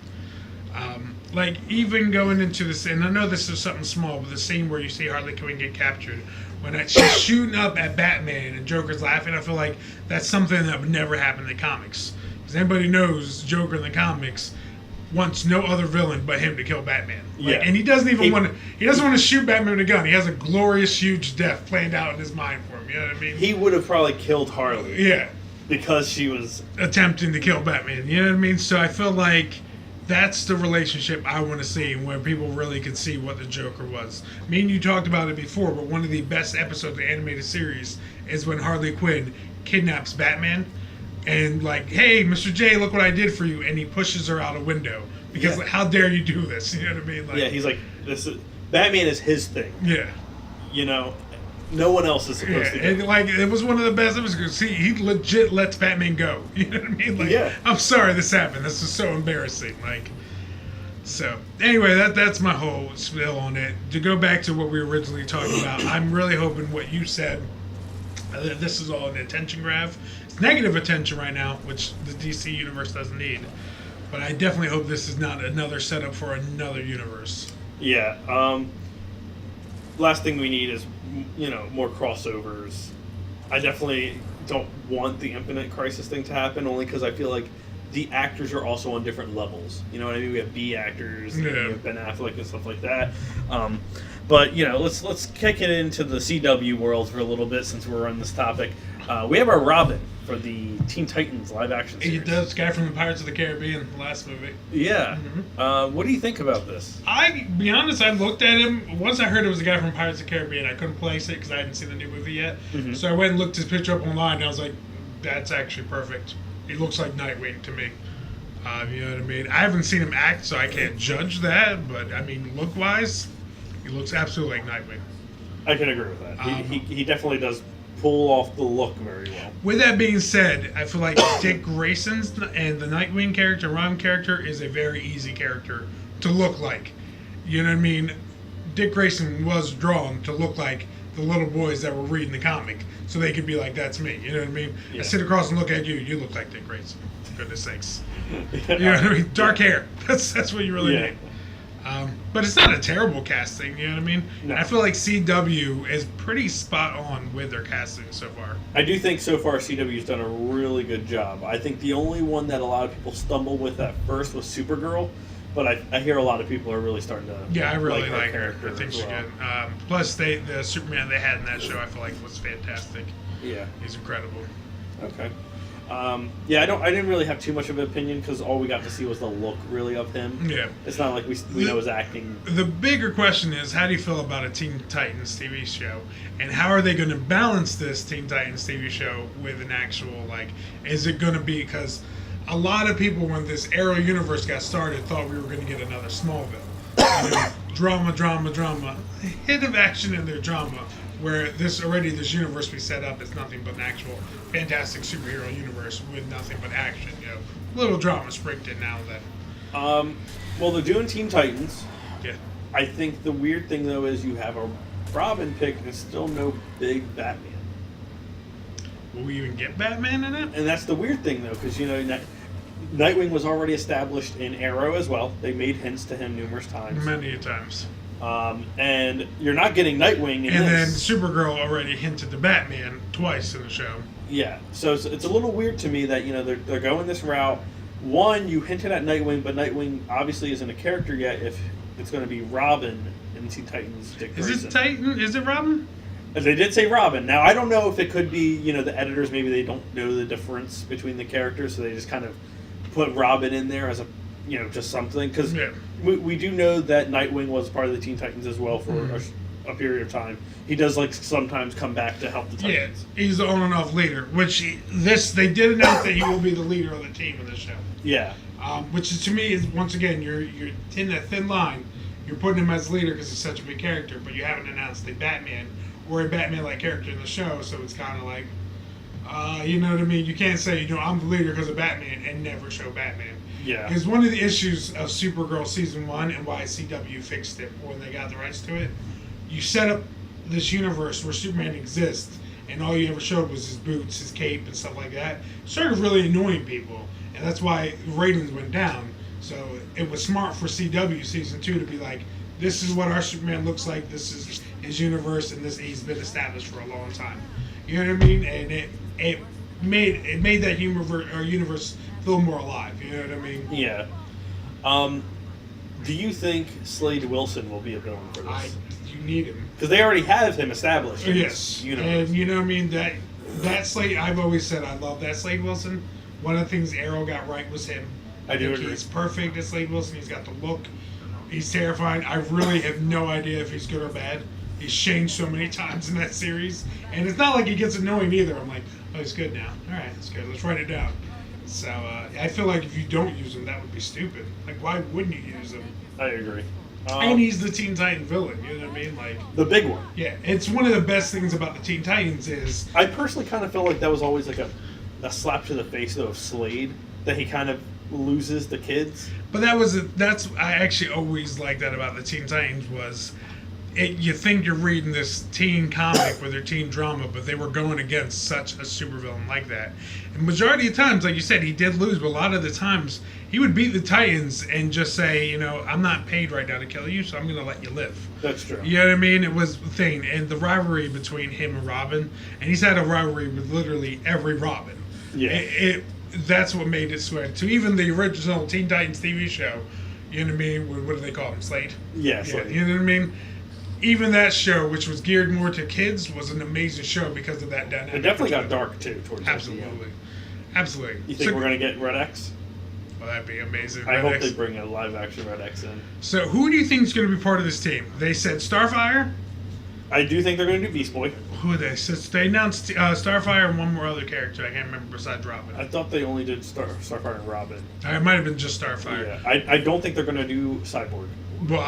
Like, even going into this, and I know this is something small, but the scene where you see Harley Quinn get captured, when she's shooting up at Batman and Joker's laughing, I feel like that's something that would never happen in the comics. Because anybody knows Joker in the comics, wants no other villain but him to kill Batman. Yeah. And he doesn't even want to. He doesn't want to shoot Batman with a gun. He has a glorious, huge death planned out in his mind for him. You know what I mean? He would have probably killed Harley. Yeah. Because she was Attempting to kill Batman. You know what I mean? So I feel like that's the relationship I want to see, where people really can see what the Joker was. Me and you talked about it before, but one of the best episodes of the animated series is when Harley Quinn kidnaps Batman. And like, hey, Mr. J, look what I did for you, and he pushes her out a window because how dare you do this? You know what I mean? Like, yeah, he's like, Batman is his thing. Yeah, You know, no one else is supposed to. and like it was one of the best episodes. See, he legit lets Batman go. You know what I mean? Like, Yeah. I'm sorry this happened. This is so embarrassing. Like, so anyway, that's my whole spiel on it. To go back to what we were originally talking about, I'm really hoping what you said. That this is all an attention grab. It's negative attention right now, which the DC universe doesn't need. But I definitely hope this is not another setup for another universe. Yeah. Last thing we need is, more crossovers. I definitely don't want the Infinite Crisis thing to happen, only because I feel like the actors are also on different levels. You know what I mean? We have B actors, and we have Ben Affleck and stuff like that. But let's kick it into the CW world for a little bit since we're on this topic. We have our Robin for the Teen Titans live action series. He does, guy from the Pirates of the Caribbean, the last movie. Yeah. What do you think about this? Be honest, I looked at him. Once I heard it was a guy from Pirates of the Caribbean, I couldn't place it because I hadn't seen the new movie yet. So I went and looked his picture up online, and I was like, that's actually perfect. He looks like Nightwing to me. You know what I mean? I haven't seen him act, so I can't judge that. But, I mean, look-wise, he looks absolutely like Nightwing. I can agree with that. He definitely does pull off the look very well. With that being said, I feel like Dick Grayson's and the Nightwing character, Robin character, is a very easy character to look like. You know what I mean? Dick Grayson was drawn to look like the little boys that were reading the comic, so they could be like, that's me. You know what I mean? Yeah. I sit across and look at you, you look like Dick Grayson. For goodness sakes. You know what I mean? Dark hair. That's what you really need. But it's not a terrible casting, you know what I mean? No. I feel like CW is pretty spot on with their casting so far. I do think so far CW's done a really good job. I think the only one that a lot of people stumble with at first was Supergirl, but I hear a lot of people are really starting to Yeah, I really like her. character I think as she's well. good. Plus, the Superman they had in that show, I feel like was fantastic. Yeah. He's incredible. Okay. I didn't really have too much of an opinion because all we got to see was the look really of him. Yeah. It's not like we know his acting. The bigger question is, how do you feel about a Teen Titans TV show? And how are they going to balance this Teen Titans TV show with an actual, like, is it going to be, because a lot of people, when this Arrow universe got started, thought we were going to get another Smallville. Drama, a hit of action in their drama, where this universe we set up is nothing but an actual fantastic superhero universe with nothing but action, little drama sprinkled in now and then. Well, they're doing Teen Titans. Yeah. I think the weird thing though is you have a Robin pick and still no big Batman. Will we even get Batman in it? And that's the weird thing though, because Nightwing was already established in Arrow as well. They made hints to him numerous times. Many a times. And you're not getting Nightwing in And this. then Supergirl already hinted to Batman twice in the show. Yeah, so it's a little weird to me that they're going this route. One, you hinted at Nightwing, but Nightwing obviously isn't a character yet. If it's going to be Robin in Teen Titans, Dick Grayson. Is it Titan? Is it Robin? They did say Robin. Now I don't know if it could be the editors maybe they don't know the difference between the characters, so they just kind of put Robin in there as a just something because we do know that Nightwing was part of the Teen Titans as well for a period of time. He does sometimes come back to help the Titans. Yeah, he's the on and off leader. They did announce that he will be the leader of the team in this show. Yeah. Which is, to me is once again you're in that thin line. You're putting him as leader because he's such a big character, but you haven't announced a Batman or a Batman-like character in the show, so it's kind of like, you know what I mean? You can't say I'm the leader because of Batman and never show Batman. Yeah. Because one of the issues of Supergirl Season 1 and why CW fixed it when they got the rights to it, you set up this universe where Superman exists and all you ever showed was his boots, his cape, and stuff like that. It started really annoying people, and that's why ratings went down. So it was smart for CW Season 2 to be like, this is what our Superman looks like, this is his universe, and he's been established for a long time. You know what I mean? And it made that universe feel more alive. You know what I mean? Yeah. Do you think Slade Wilson will be a villain for this? You need him. Because they already have him established. In Yes. this universe. And you know what I mean? That Slade, I've always said I love that Slade Wilson. One of the things Arrow got right was him. I do agree. He's perfect as Slade Wilson. He's got the look. He's terrifying. I really have no idea if he's good or bad. He's changed so many times in that series. And it's not like he gets annoying either. I'm like, oh, he's good now. All right, that's good. Let's write it down. So I feel like if you don't use him, that would be stupid. Like, why wouldn't you use him? I agree. And he's the Teen Titan villain, you know what I mean? Like the big one. Yeah, it's one of the best things about the Teen Titans is... I personally kind of feel like that was always like a slap to the face, though, of Slade, that he kind of loses the kids. But that's I actually always liked that about the Teen Titans was... you think you're reading this teen comic with their teen drama, but they were going against such a supervillain like that. And majority of times, like you said, he did lose, but a lot of the times he would beat the Titans and just say, you know, I'm not paid right now to kill you, so I'm going to let you live. That's true. You know what I mean? It was the thing. And the rivalry between him and Robin, and he's had a rivalry with literally every Robin. Yeah. That's what made it sweat. To even the original Teen Titans TV show, you know what I mean? What do they call him? Slade? Yeah, Slade. You know what I mean? Even that show, which was geared more to kids, was an amazing show because of that dynamic. It definitely got dark, too, towards Absolutely. the end. Absolutely. You think we're going to get Red X? Well, that'd be amazing. I hope they bring a live-action Red X in. So who do you think is going to be part of this team? They said Starfire? I do think they're going to do Beast Boy. Who are they? So they announced Starfire and one more other character. I can't remember besides Robin. I thought they only did Starfire and Robin. It might have been just Starfire. Yeah. I don't think they're going to do Cyborg. Well,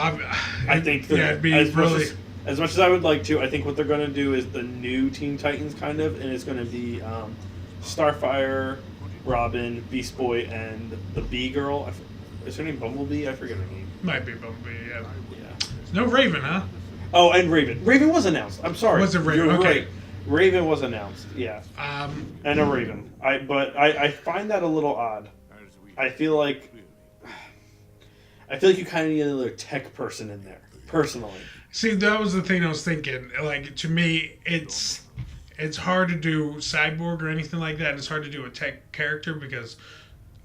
I think they're, it'd be as much as I would like to, I think what they're going to do is the new Teen Titans, kind of, and it's going to be Starfire, Robin, Beast Boy, and the Bee Girl. Is her name Bumblebee? I forget her name. Might be Bumblebee, yeah. Yeah. No Raven, huh? Oh, and Raven. Raven was announced. I'm sorry. Was it Raven? You're Okay. right. Raven was announced, yeah. And a Raven. I find that a little odd. I feel like you kind of need another tech person in there, personally. See, that was the thing I was thinking. Like, to me, it's hard to do Cyborg or anything like that. It's hard to do a tech character because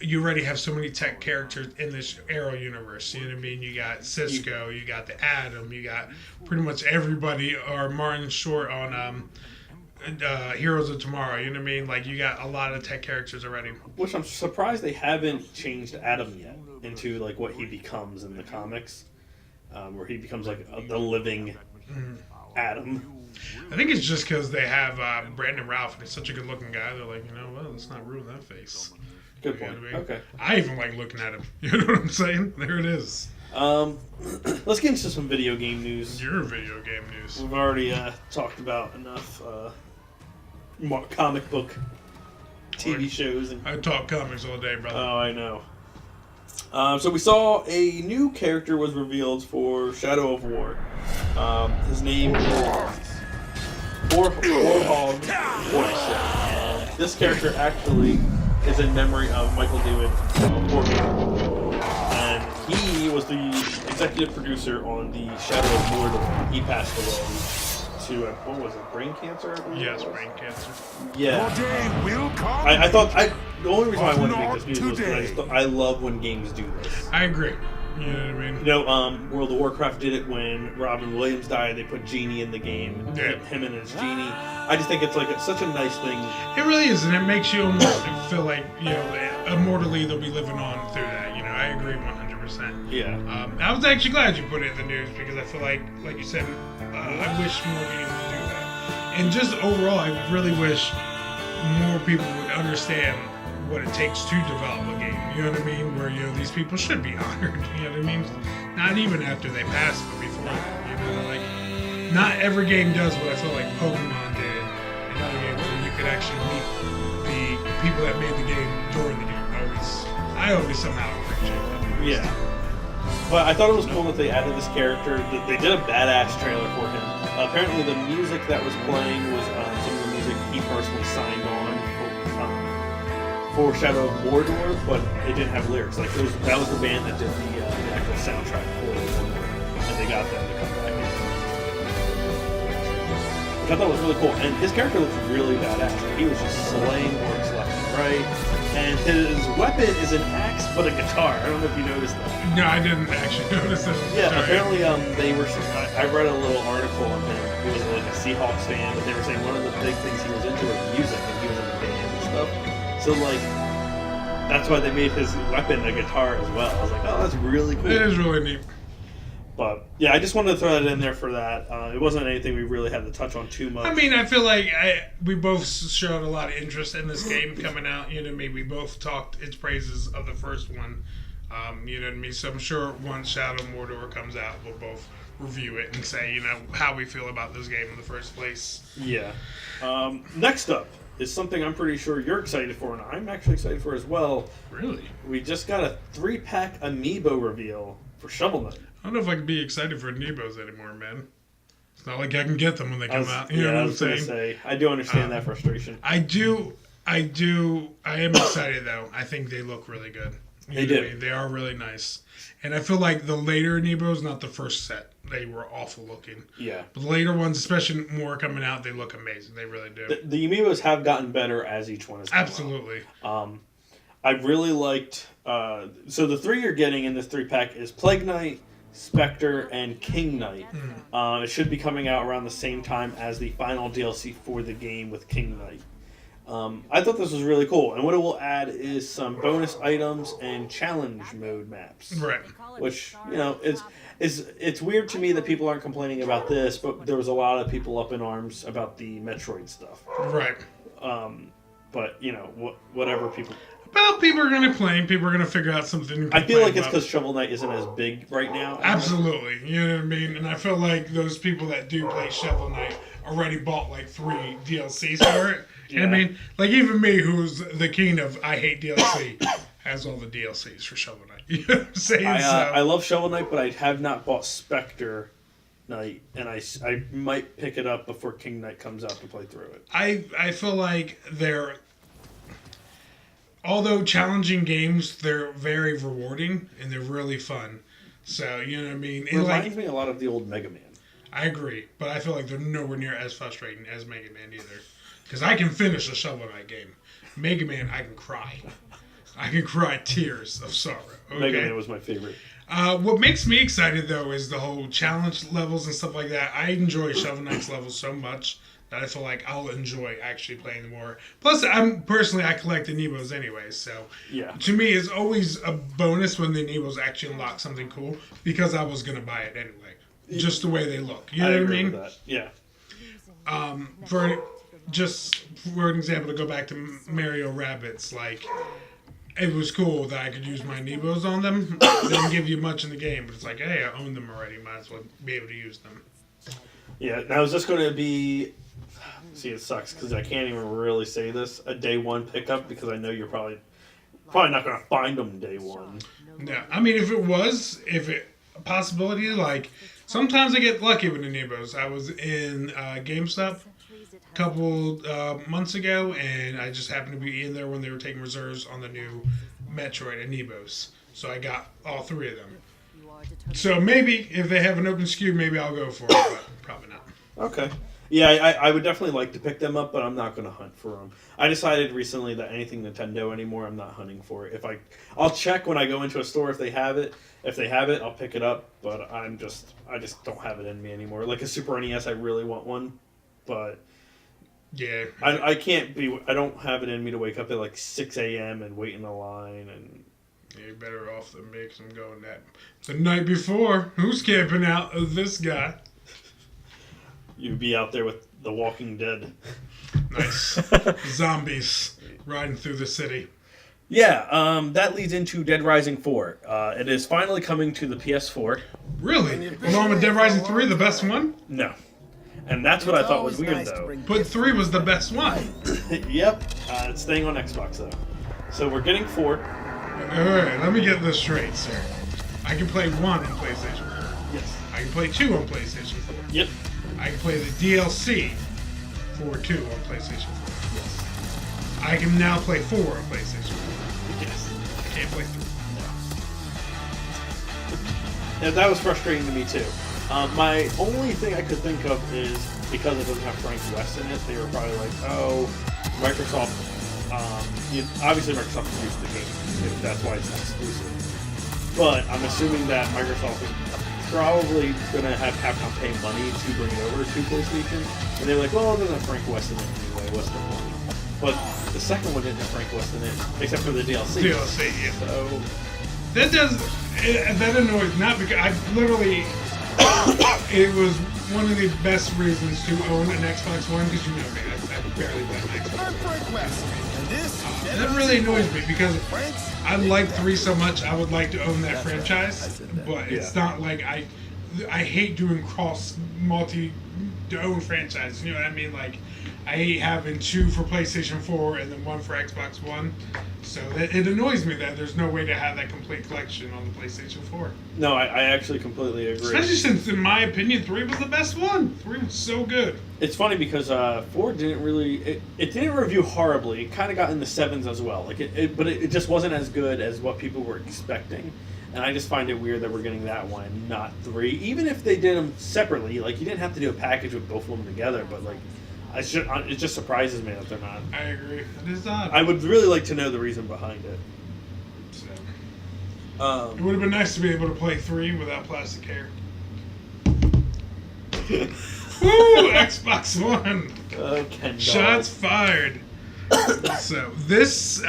you already have so many tech characters in this Arrow universe. You know what I mean? You got Cisco, you got the Atom, you got pretty much everybody, or Martin Short on Heroes of Tomorrow. You know what I mean? Like, you got a lot of tech characters already. Which I'm surprised they haven't changed Atom yet into like what he becomes in the comics, where he becomes like the living Atom. I think it's just because they have Brandon Routh, and he's such a good-looking guy. They're like, you know, well, let's not ruin that face. Good point. Okay. I even like looking at him. You know what I'm saying? There it is. Let's get into some video game news. Your video game news. We've already talked about enough comic book TV shows. I talk comics all day, brother. Oh, I know. So we saw a new character was revealed for Shadow of War. His name is Warhog Voice. This character actually is in memory of Michael David Warhog. And he was the executive producer on the Shadow of Mordor. He passed away to, what was it, brain cancer? Yes, brain cancer. Yeah. I thought, the only reason why I wanted to make this news was because I love when games do this. I agree. You know what I mean? You know, World of Warcraft did it when Robin Williams died. They put Genie in the game. Yeah. Him and his Genie. I just think it's like such a nice thing. It really is, and it makes you almost feel like, you know, immortally they'll be living on through that. You know, I agree 100%. Yeah. I was actually glad you put it in the news because I feel like you said, I wish more games would do that. And just overall, I really wish more people would understand what it takes to develop a game. You know what I mean? Where, you know, these people should be honored. You know what I mean? Not even after they pass, but before. You know, like, not every game does what I feel like Pokemon did and other games where you could actually meet the people that made the game during the game. I always somehow appreciate that. Yeah. But I thought it was cool that they added this character. They did a badass trailer for him. Apparently the music that was playing was some of the music he personally signed on for Shadow of Mordor, but it didn't have lyrics. Like that was the band that did the actual soundtrack for Mordor, and they got them to come back in. Which I thought was really cool. And his character looked really badass. He was just slaying orcs left and right. And his weapon is an axe, but a guitar. I don't know if you noticed that. No, I didn't actually notice that. Yeah, apparently they were. I read a little article on him. He was like a Seahawks fan, but they were saying one of the big things he was into was music, and he was in a band and stuff. So like, that's why they made his weapon a guitar as well. I was like, oh, that's really cool. It is really neat. But yeah, I just wanted to throw that in there for that. It wasn't anything we really had to touch on too much. I mean, I feel like we both showed a lot of interest in this game coming out. You know what I mean? We both talked its praises of the first one. You know what I mean? So I'm sure once Shadow Mordor comes out, we'll both review it and say, you know, how we feel about this game in the first place. Yeah. Next up is something I'm pretty sure you're excited for, and I'm actually excited for as well. Really? We just got a 3-pack amiibo reveal for Shovel Knight. I don't know if I can be excited for Amiibos anymore, man. It's not like I can get them when they come out. You know what I'm saying? Say, I do understand that frustration. I am excited, though. I think they look really good. They do. I mean? They are really nice. And I feel like the later Amiibos, not the first set, they were awful looking. Yeah. But the later ones, especially more coming out, they look amazing. They really do. The Amiibos have gotten better as each one has come Absolutely. out. I really liked... so the 3 you're getting in this 3-pack is Plague Knight, Spectre, and King Knight. It should be coming out around the same time as the final DLC for the game with King Knight. I thought this was really cool, and what it will add is some bonus items and challenge mode maps. Right. Which, you know, it's weird to me that people aren't complaining about this, but there was a lot of people up in arms about the Metroid stuff. Right. But, you know, whatever people... Well, people are going to claim. People are going to figure out something. I feel like it's because Shovel Knight isn't as big right now. Absolutely. You know what I mean? And I feel like those people that do play Shovel Knight already bought like 3 DLCs for it. You know what I mean? Like even me, who's the king of I hate DLC, has all the DLCs for Shovel Knight. You know what I'm saying? I love Shovel Knight, but I have not bought Spectre Knight, and I might pick it up before King Knight comes out to play through it. I feel like they're... Although challenging games, they're very rewarding and they're really fun. So, you know what I mean? It reminds me a lot of the old Mega Man. I agree, but I feel like they're nowhere near as frustrating as Mega Man either. Because I can finish a Shovel Knight game. Mega Man, I can cry. I can cry tears of sorrow. Okay? Mega Man was my favorite. What makes me excited, though, is the whole challenge levels and stuff like that. I enjoy Shovel Knight's levels so much that I feel like I'll enjoy actually playing more. Plus, I collect Amiibos anyway, so yeah. To me, it's always a bonus when the Amiibos actually unlock something cool because I was going to buy it anyway. Just the way they look. You know what I mean? With that. Yeah. For an example, to go back to Mario Rabbids, like, it was cool that I could use my Amiibos on them. They didn't give you much in the game, but it's like, hey, I own them already. Might as well be able to use them. Yeah, now is this going to be... See, it sucks because I can't even really say this, a day one pickup, because I know you're probably not going to find them day one. No, I mean, if a possibility, like, sometimes I get lucky with Amiibos. I was in GameStop a couple months ago, and I just happened to be in there when they were taking reserves on the new Metroid Amiibos. So I got all 3 of them. So maybe, if they have an open SKU, maybe I'll go for it, but probably not. Okay. Yeah, I would definitely like to pick them up, but I'm not going to hunt for them. I decided recently that anything Nintendo anymore, I'm not hunting for it. I'll check when I go into a store if they have it. If they have it, I'll pick it up, but I just don't have it in me anymore. Like a Super NES, I really want one, but yeah, I don't have it in me to wake up at like 6 a.m. and wait in a line and... Yeah, you're better off than me because I'm going that the night before. Who's camping out? Oh, this guy. You'd be out there with The Walking Dead. Nice. Zombies riding through the city. Yeah, that leads into Dead Rising 4. It is finally coming to the PS4. Really? Along with Dead Rising 3, the best one? No. And that's what I thought was weird, though. But 3 was the best one. Yep. It's staying on Xbox, though. So we're getting 4. Alright, let me get this straight, sir. I can play 1 on PlayStation 4. Yes. I can play 2 on PlayStation 4. Yep. I can play the DLC for 2 on PlayStation 4. Yes. I can now play 4 on PlayStation 4. Yes. I can't play 3. Yeah, that was frustrating to me, too. My only thing I could think of is because it doesn't have Frank West in it, they were probably like, oh, Microsoft Obviously, Microsoft produced the game. That's why it's exclusive. But I'm assuming that Microsoft is probably going to have Capcom pay money to bring it over to PlayStation. And they're like, well, it doesn't have Frank West in it anyway. What's the point? But the second one didn't have Frank West in it, except for the DLC. DLC, yeah. So that annoys not because I literally it was one of the best reasons to own an Xbox One because you know me, I barely play an Xbox One. That really annoys me because I like 3 so much. I would like to own that franchise, but it's not like I hate doing cross multi to own franchises. You know what I mean? Like I hate having 2 for PlayStation 4 and then 1 for Xbox One. So it annoys me that there's no way to have that complete collection on the PlayStation 4. No, I actually completely agree. Especially since, in my opinion, 3 was the best one. 3 was so good. It's funny because 4 didn't really... It didn't review horribly. It kind of got in the 7s as well. But it just wasn't as good as what people were expecting. And I just find it weird that we're getting that one and not 3. Even if they did them separately. Like, you didn't have to do a package with both of them together. But, like, it just surprises me that they're not. I agree. It is odd. I would really like to know the reason behind it. So. It would have been nice to be able to play 3 without plastic hair. Woo! Xbox One. Ken Shots fired. So this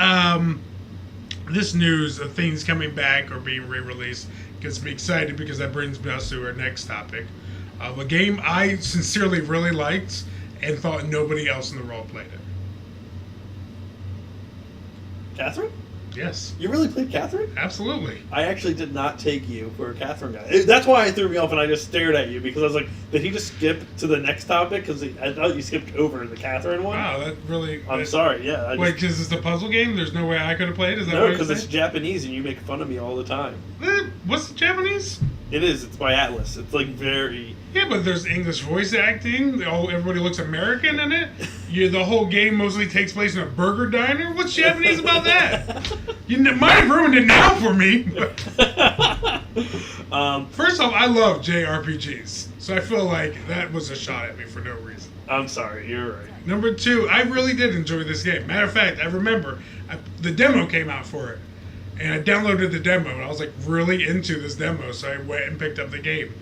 news of things coming back or being re-released gets me excited because that brings us to our next topic. A game I sincerely really liked and thought nobody else in the world played it. Catherine? Yes. You really played Catherine? Absolutely. I actually did not take you for a Catherine guy. That's why it threw me off and I just stared at you because I was like, did he just skip to the next topic? Because I thought you skipped over the Catherine one. Wow, that really... I'm sorry, yeah. Wait, because it's a puzzle game? There's no way I could have played? Is that No, what because you're it's saying? Japanese and you make fun of me all the time. What's the Japanese? It is. It's by Atlas. It's like very... Yeah, but there's English voice acting. Everybody looks American in it. The whole game mostly takes place in a burger diner. What's Japanese about that? You might have ruined it now for me. First off, I love JRPGs, so I feel like that was a shot at me for no reason. I'm sorry. You're right. Number 2, I really did enjoy this game. Matter of fact, I remember the demo came out for it, and I downloaded the demo, and I was like really into this demo, so I went and picked up the game.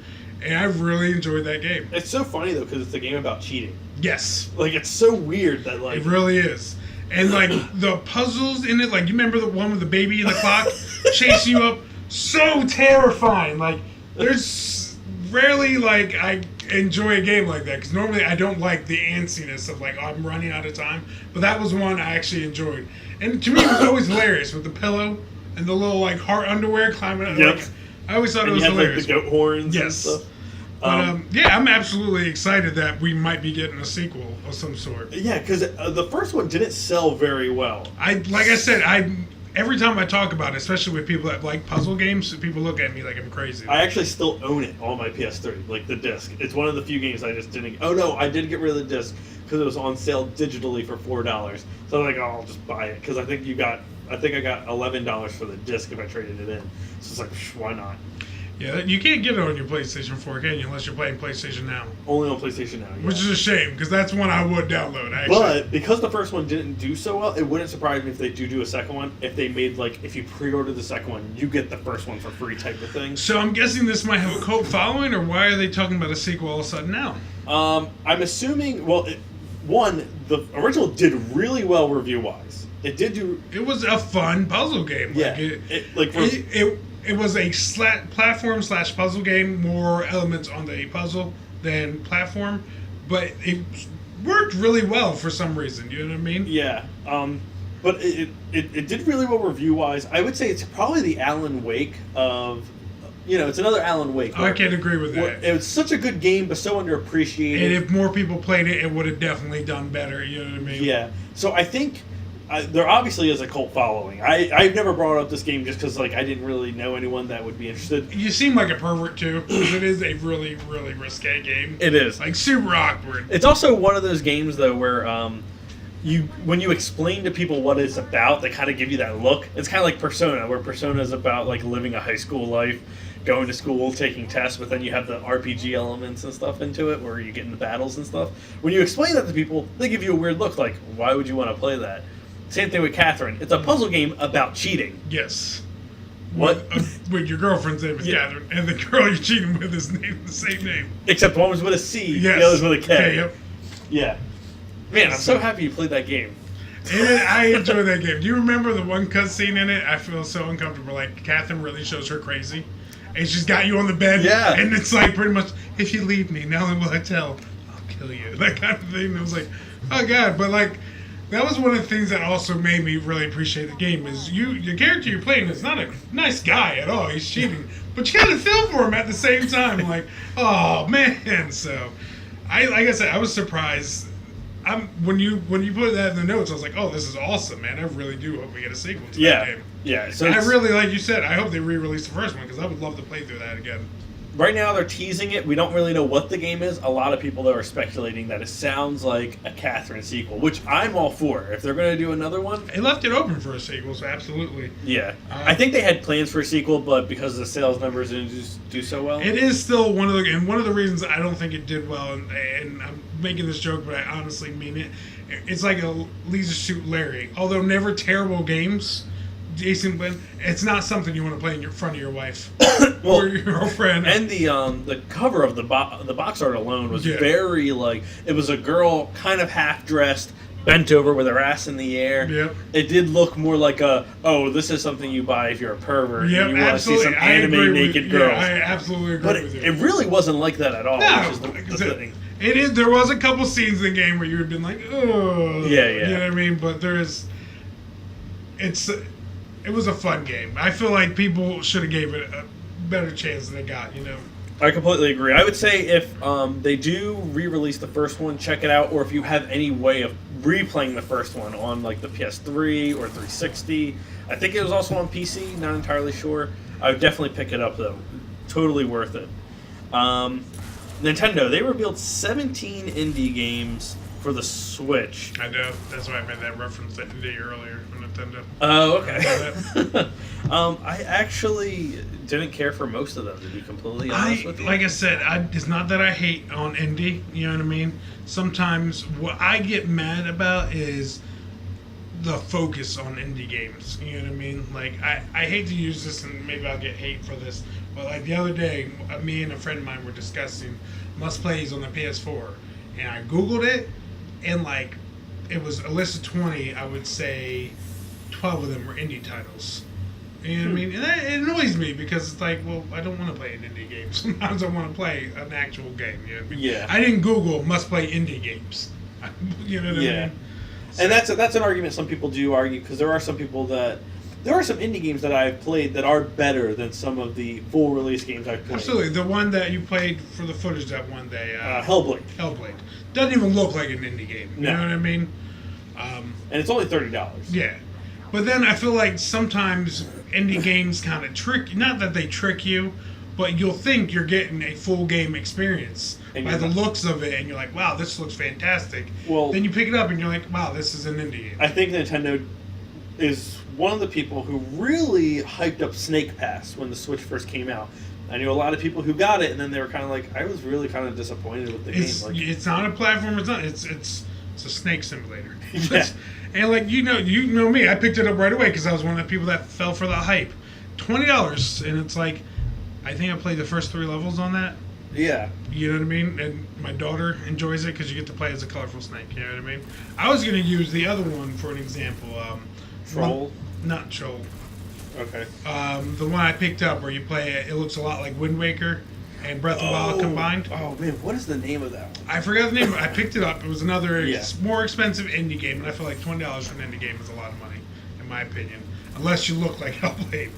And I really enjoyed that game. It's so funny, though, because it's a game about cheating. Yes. Like, it's so weird that, like... It really is. And, like, the puzzles in it, like, you remember the one with the baby in the clock chasing you up? So terrifying. Like, there's rarely, like, I enjoy a game like that. Because normally I don't like the antsiness of, like, oh, I'm running out of time. But that was one I actually enjoyed. And to me, it was always hilarious with the pillow and the little, like, heart underwear climbing up. Yep. Like, I always thought and it was you had, hilarious. like, the goat horns and Yes. stuff. But, yeah, I'm absolutely excited that we might be getting a sequel of some sort. Yeah, because the first one didn't sell very well. Like I said, every time I talk about it, especially with people that like puzzle games, people look at me like I'm crazy. I actually still own it on my PS3, like the disc. It's one of the few games I just didn't... Oh, no, I did get rid of the disc because it was on sale digitally for $4. So I was like, oh, I'll just buy it because I think I got $11 for the disc if I traded it in. So it's like, why not? Yeah, you can't get it on your PlayStation 4, can you? Unless you're playing PlayStation Now. Only on PlayStation Now, yeah. Which is a shame, because that's one I would download, actually. But because the first one didn't do so well, it wouldn't surprise me if they do a second one. If they made, like, if you pre-order the second one, you get the first one for free type of thing. So I'm guessing this might have a cult following, or why are they talking about a sequel all of a sudden now? I'm assuming, well, the original did really well review-wise. It did do... It was a fun puzzle game. Yeah. It was a platform/puzzle game, more elements on the puzzle than platform, but it worked really well for some reason. You know what I mean? Yeah. But it did really well review-wise. I would say it's probably the Alan Wake of... it's another Alan Wake. I can't agree with that. It was such a good game, but so underappreciated. And if more people played it, it would have definitely done better. You know what I mean? Yeah. So I think... there obviously is a cult following. I've never brought up this game just because I didn't really know anyone that would be interested. You seem like a pervert too, because it is a really, really risque game. It is. Like super awkward. It's also one of those games though where when you explain to people what it's about, they kind of give you that look. It's kind of like Persona, where Persona is about like living a high school life, going to school, taking tests, but then you have the RPG elements and stuff into it where you get into battles and stuff. When you explain that to people, they give you a weird look like, why would you want to play that? Same thing with Catherine. It's a puzzle game about cheating. Yes. What? With your girlfriend's name is Catherine, and the girl you're cheating with is the same name. Except one was with a C, Yes. the other's with a K. Okay, yep. Yeah. Man, I'm so happy you played that game. And I enjoy that game. Do you remember the one cutscene in it? I feel so uncomfortable. Like, Catherine really shows her crazy. And she's got you on the bed. Yeah. And it's like, pretty much, if you leave me, not only will I tell, I'll kill you. That kind of thing. And it was like, oh, God. But, like, that was one of the things that also made me really appreciate the game is the character you're playing is not a nice guy at all. He's cheating. But you got to feel for him at the same time. Like, oh, man. So, like I said, I was surprised. When you put that in the notes, I was like, oh, this is awesome, man. I really do hope we get a sequel to that game. Yeah. So I really, like you said, I hope they re-release the first one because I would love to play through that again. Right now they're teasing it. We don't really know what the game is. A lot of people are speculating that it sounds like a Catherine sequel, which I'm all for. If they're going to do another one, They left it open for a sequel, so absolutely. yeah. I think they had plans for a sequel, but because the sales numbers didn't do so well. It is still one of the reasons I don't think it did well, and I'm making this joke, but I honestly mean it. It's like a Leisure Suit Larry. Although never terrible games, decent, but it's not something you want to play in front of your wife or your girlfriend. And the cover of the box art alone was Yeah. very like it was a girl kind of half dressed, bent over with her ass in the air. Yep. It did look more like this is something you buy if you're a pervert Yep, and you want to see absolutely. some I anime agree naked with, girls. Yeah, I absolutely agree But with you. it really wasn't like that at all. No, which is the like I said, thing. it is. There was a couple scenes in the game where you would have been like, oh, Yeah. You know what I mean? But it was a fun game. I feel like people should have gave it a better chance than they got. You know. I completely agree. I would say if they do re-release the first one, check it out. Or if you have any way of replaying the first one on like the PS3 or 360, I think it was also on PC. Not entirely sure. I would definitely pick it up though. Totally worth it. Nintendo, they revealed 17 indie games for the Switch. I know. That's why I made that reference to indie earlier from Nintendo. Oh, okay. I actually didn't care for most of them, to be completely honest with you. Like I said, it's not that I hate on indie. You know what I mean? Sometimes what I get mad about is the focus on indie games. You know what I mean? Like, I hate to use this, and maybe I'll get hate for this, but like the other day, me and a friend of mine were discussing must plays on the PS4, and I Googled it, and like, it was a list of 20, I would say 12 of them were indie titles. You know what I mean? And it annoys me because it's like, well, I don't want to play an indie game. Sometimes I want to play an actual game. You know what I mean? Yeah. I didn't Google must play indie games. You know what I mean? And that's an argument some people do argue, because there are some indie games that I've played that are better than some of the full release games I've played. Absolutely. The one that you played for the footage that one day, Hellblade. Hellblade, doesn't even look like an indie game. You No. know what I mean? And it's only $30. Yeah. But then I feel like sometimes indie games kind of trick, not that they trick you, but you'll think you're getting a full game experience And by you're the not. looks of it, and you're like, wow, this looks fantastic. Well, then you pick it up and you're like, wow, this is an indie game. I think Nintendo is one of the people who really hyped up Snake Pass when the Switch first came out. I knew a lot of people who got it, and then they were kind of like, I was really kind of disappointed with the game. Like, It's not a platform. It's a snake simulator. Yeah. And like you know me, I picked it up right away because I was one of the people that fell for the hype. $20, and it's like, I think I played the first 3 levels on that. yeah. You know what I mean? And my daughter enjoys it because you get to play as a colorful snake. You know what I mean? I was going to use the other one for an example. Troll? Not Troll. Okay. The one I picked up where you play it looks a lot like Wind Waker and Breath of the Wild combined. Oh, man, what is the name of that one? I forgot the name. I picked it up. It was another Yeah. more expensive indie game, and I feel like $20 for an indie game is a lot of money, in my opinion, unless you look like Hellblade.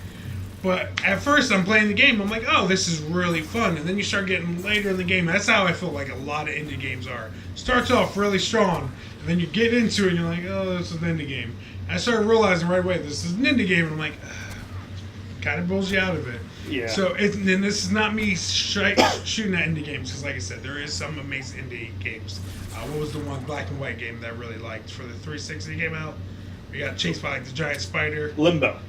But at first, I'm playing the game. I'm like, oh, this is really fun. And then you start getting later in the game. That's how I feel like a lot of indie games are. Starts off really strong, and then you get into it, and you're like, oh, this is an indie game. I started realizing right away, this is an indie game, and I'm like, kind of pulls you out of it. Yeah. So, and this is not me shooting at indie games, because like I said, there is some amazing indie games. What was the one black and white game that I really liked for the 360 came out? We got chased by like the giant spider. Limbo.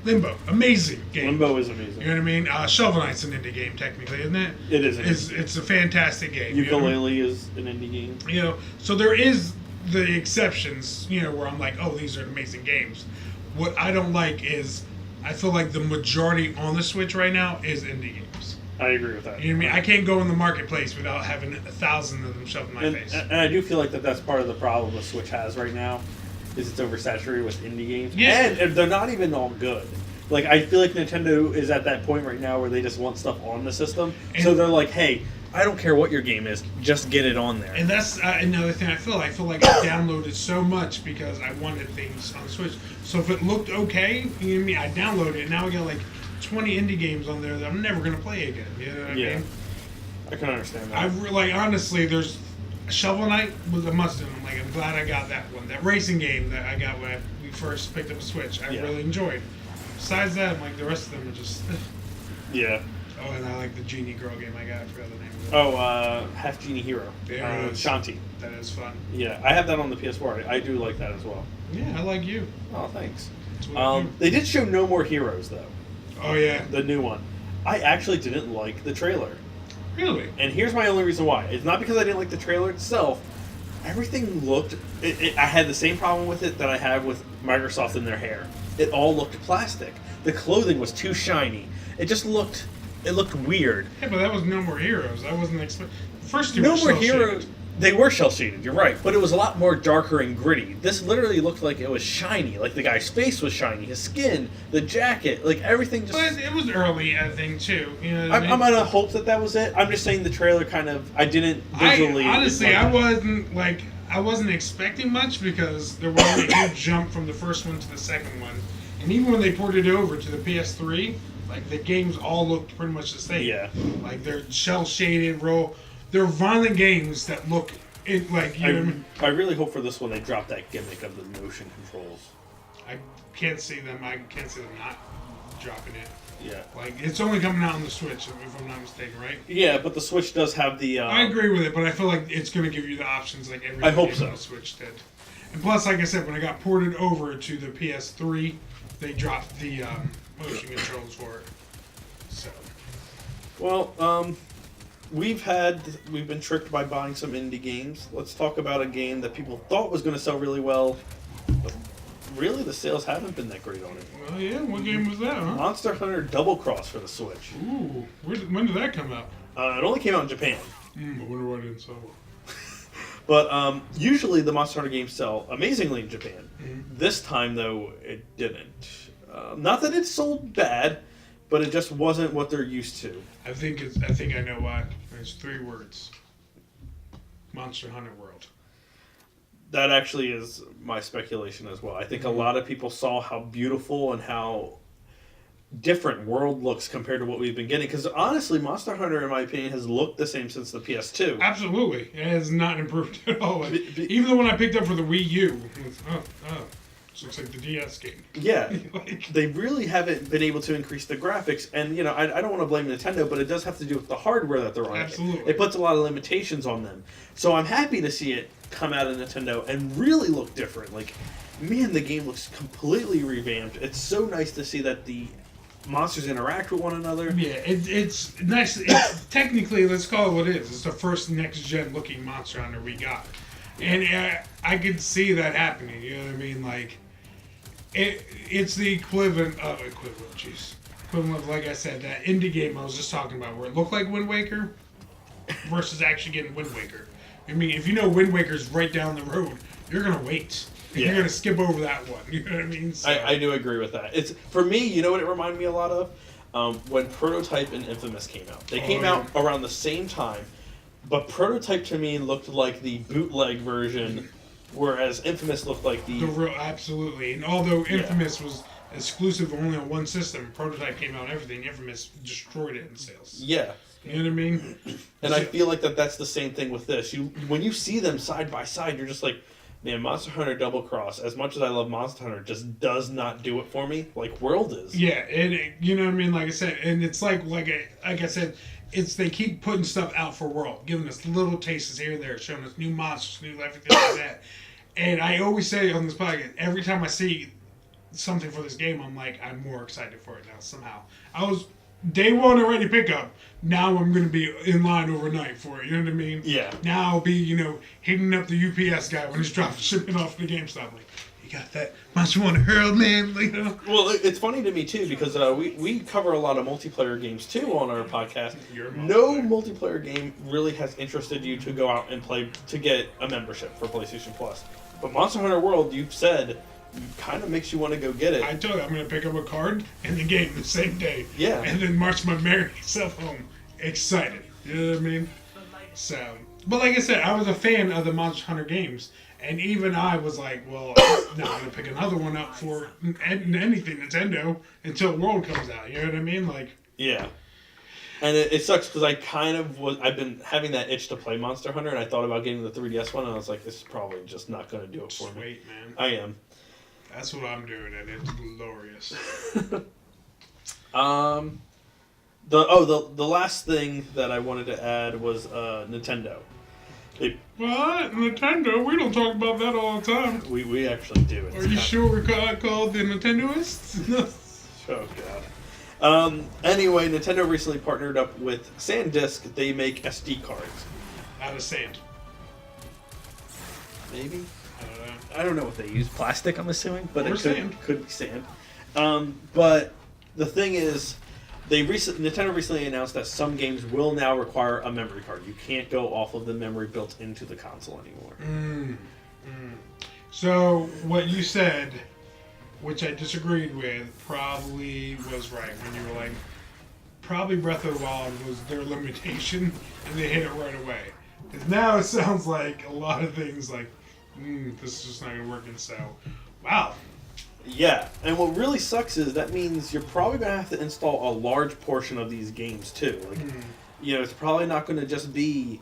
Amazing game. Limbo is amazing. You know what I mean? Shovel Knight's an indie game technically, isn't it? It is. It's a fantastic game. You know? Ukulele is an indie game. You know, so there is the exceptions, you know, where I'm like, oh, these are amazing games. What I don't like is I feel like the majority on the Switch right now is indie games. I agree with that. You know what I mean? I can't go in the marketplace without having 1,000 of them shoved in my face. And I do feel like that's part of the problem the Switch has right now, is it's oversaturated with indie games. Yeah. And they're not even all good. Like, I feel like Nintendo is at that point right now where they just want stuff on the system. So they're like, hey, I don't care what your game is, just get it on there. And that's another thing I feel. I feel like I downloaded so much because I wanted things on Switch. So if it looked okay, you know what I mean, I downloaded it, and now I got like 20 indie games on there that I'm never going to play again. You know what I mean? I can understand that. Honestly, there's Shovel Knight was a must-do. I'm glad I got that one. That racing game that I got when we first picked up a Switch, I really enjoyed. Besides that, I'm like, the rest of them are just... Yeah. Oh, and I like the Genie Girl game I got. I forgot the name of it. Oh, Half Genie Hero. There it is. Shanti. That is fun. Yeah, I have that on the PS4. I do like that as well. Yeah, I like you. Oh, thanks. That's what I do. They did show No More Heroes, though. Oh, yeah. The new one. I actually didn't like the trailer. Really? And here's my only reason why. It's not because I didn't like the trailer itself. Everything looked... I had the same problem with it that I have with Microsoft and their hair. It all looked plastic. The clothing was too shiny. It just looked... It looked weird. Yeah, but that was No More Heroes. I wasn't expecting... The first two No were More cel-shaded. Heroes... They were shell-shaded, you're right. But it was a lot more darker and gritty. This literally looked like it was shiny. Like, the guy's face was shiny. His skin, the jacket, like, everything just... But it was early, I think, too. You know what I mean? I'm gonna hope that was it. I'm just saying the trailer kind of... I didn't visually... I wasn't expecting much because there wasn't a huge jump from the first one to the second one. And even when they ported it over to the PS3, like, the games all looked pretty much the same. Yeah. Like, they're shell-shaded, they're violent games that look like, you know what I mean? I really hope for this one they drop that gimmick of the motion controls. I can't see them not dropping it. Yeah. Like, it's only coming out on the Switch, if I'm not mistaken, right? Yeah, but the Switch does have the... I agree with it, but I feel like it's going to give you the options like every I hope game so. on the Switch did. And plus, like I said, when I got ported over to the PS3, they dropped the motion controls for it. So. Well, we've been tricked by buying some indie games. Let's talk about a game that people thought was going to sell really well, but really the sales haven't been that great on it. Well, yeah, what game was that, huh? Monster Hunter Double Cross for the Switch. Ooh, when did that come out? It only came out in Japan. I wonder why it didn't sell. But usually the Monster Hunter games sell amazingly in Japan. Mm-hmm. This time, though, it didn't. Not that it sold bad, but it just wasn't what they're used to. I think I know why. It's 3 words. Monster Hunter World. That actually is my speculation as well. I think a lot of people saw how beautiful and how different World looks compared to what we've been getting. Because honestly, Monster Hunter, in my opinion, has looked the same since the PS2. Absolutely. It has not improved at all. Like, even the one I picked up for the Wii U. This looks like the DS game. Yeah. Like, They really haven't been able to increase the graphics. And, I don't want to blame Nintendo, but it does have to do with the hardware that they're running. Absolutely. It puts a lot of limitations on them. So I'm happy to see it come out of Nintendo and really look different. Like, man, the game looks completely revamped. It's so nice to see that the monsters interact with one another. yeah, it's nice. Technically, let's call it what it is. It's the first next-gen looking Monster Hunter we got. And I could see that happening, you know what I mean? Like, it's the equivalent of, like I said, that indie game I was just talking about, where it looked like Wind Waker versus actually getting Wind Waker. I mean, if you know Wind Waker's right down the road, you're going to wait. Yeah. You're going to skip over that one, you know what I mean? So, I do agree with that. It's for me, you know what it reminded me a lot of? When Prototype and Infamous came out. They came out around the same time, but Prototype to me looked like the bootleg version, whereas Infamous looked like the real, absolutely. And although Infamous was exclusive only on one system, Prototype came out on everything. Infamous destroyed it in sales. Yeah. You know what I mean? And I feel like that's the same thing with this. When you see them side by side, you're just like, man, Monster Hunter Double Cross, as much as I love Monster Hunter, just does not do it for me like World is. Yeah, and you know what I mean? Like I said, and it's like I said, they keep putting stuff out for World, giving us little tastes here and there, showing us new monsters, new everything like that. And I always say on this podcast, every time I see something for this game, I'm like, I'm more excited for it now somehow. I was day one already pickup. Now I'm going to be in line overnight for it. You know what I mean? Yeah. Now I'll be, hitting up the UPS guy when he's dropping shipment off the GameStop. Like, you got that Monster Hunter Herald, man? Well, it's funny to me, too, because we cover a lot of multiplayer games, too, on our podcast. No multiplayer game really has interested you to go out and play to get a membership for PlayStation Plus. But Monster Hunter World, you've said, kind of makes you want to go get it. I told you, I'm going to pick up a card and the game the same day. Yeah. And then march my merry self home. Excited. You know what I mean? So, but like I said, I was a fan of the Monster Hunter games. And even I was like, well, I'm not going to pick another one up for anything Nintendo until World comes out. You know what I mean? Like, yeah. And it sucks because I've been having that itch to play Monster Hunter, and I thought about getting the 3DS one, and I was like, this is probably just not going to do it for me. Wait, man. I am. That's what I'm doing, and it's glorious. The last thing that I wanted to add was Nintendo. What? Nintendo? We don't talk about that all the time. We actually do. Are you sure we're called the Nintendoists? Oh, God. Anyway, Nintendo recently partnered up with SanDisk. They make SD cards. Out of sand. Maybe? I don't know. I don't know what they use. Plastic, I'm assuming, but Or it sand. could be sand. But the thing is, Nintendo recently announced that some games will now require a memory card. You can't go off of the memory built into the console anymore. So what you said, which I disagreed with, probably was right when you were like, probably Breath of the Wild was their limitation, and they hit it right away. Because now it sounds like a lot of things like, this is just not going to work. And so, wow. Yeah, and what really sucks is that means you're probably going to have to install a large portion of these games too. Like, it's probably not going to just be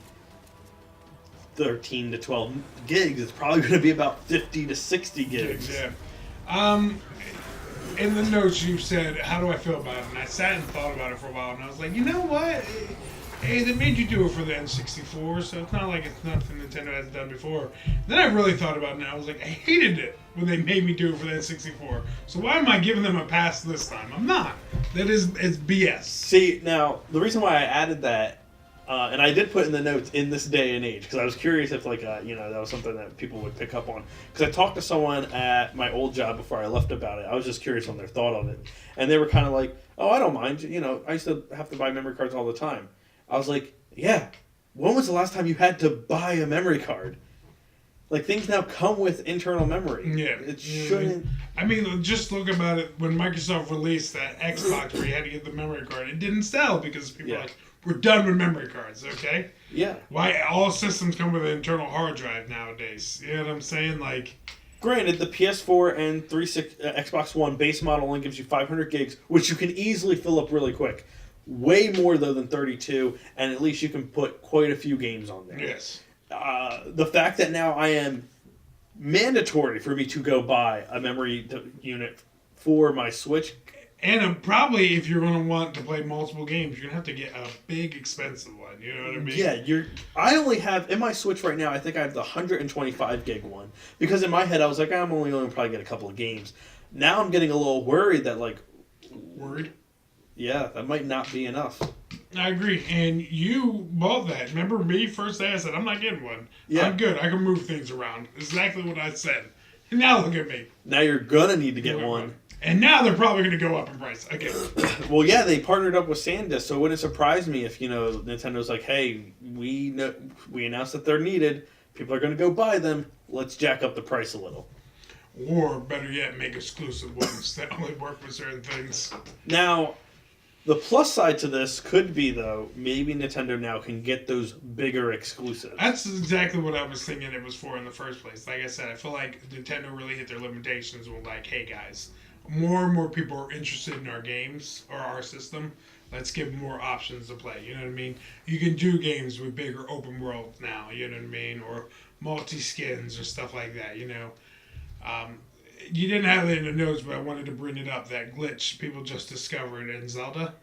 13 to 12 gigs. It's probably going to be about 50 to 60 gigs. Yeah. In the notes you said, how do I feel about it? And I sat and thought about it for a while, and I was like, you know what? Hey, they made you do it for the N64, so it's not like it's nothing Nintendo hasn't done before. Then I really thought about it, and I was like, I hated it when they made me do it for the N64. So why am I giving them a pass this time? I'm not. It's BS. See, now, the reason why I added that, and I did put in the notes in this day and age, because I was curious if, that was something that people would pick up on. Because I talked to someone at my old job before I left about it. I was just curious on their thought on it. And they were kind of like, oh, I don't mind. I used to have to buy memory cards all the time. I was like, yeah, when was the last time you had to buy a memory card? Like, things now come with internal memory. Yeah. It shouldn't... I mean, just look about it. When Microsoft released that Xbox where you had to get the memory card, it didn't sell because people were like, we're done with memory cards, okay? Yeah. Why all systems come with an internal hard drive nowadays? You know what I'm saying? Like... Granted, the PS4 and Xbox One base model only gives you 500 gigs, which you can easily fill up really quick. Way more, though, than 32, and at least you can put quite a few games on there. Yes. The fact that now I am mandatory for me to go buy a memory unit for my Switch. And probably, if you're going to want to play multiple games, you're going to have to get a big, expensive one. You know what I mean? Yeah, I only have, in my Switch right now, I think I have the 125 gig one. Because in my head, I was like, I'm only going to probably get a couple of games. Now I'm getting a little worried that, Worried? Yeah, that might not be enough. I agree. And you bought that. Remember me first day I said, I'm not getting one. Yeah. I'm good. I can move things around. Exactly what I said. And now look at me. Now you're going to need to get one. And now they're probably going to go up in price again. Well, yeah, they partnered up with SanDisk, so it wouldn't surprise me if, Nintendo's like, hey, we announced that they're needed. People are going to go buy them. Let's jack up the price a little. Or, better yet, make exclusive ones that only work with certain things. Now... The plus side to this could be, though, maybe Nintendo now can get those bigger exclusives. That's exactly what I was thinking it was for in the first place. Like I said, I feel like Nintendo really hit their limitations with hey guys, more and more people are interested in our games or our system. Let's give more options to play. You know what I mean? You can do games with bigger open worlds now. You know what I mean? Or multi-skins or stuff like that, You didn't have it in the notes, but I wanted to bring it up. That glitch people just discovered in Zelda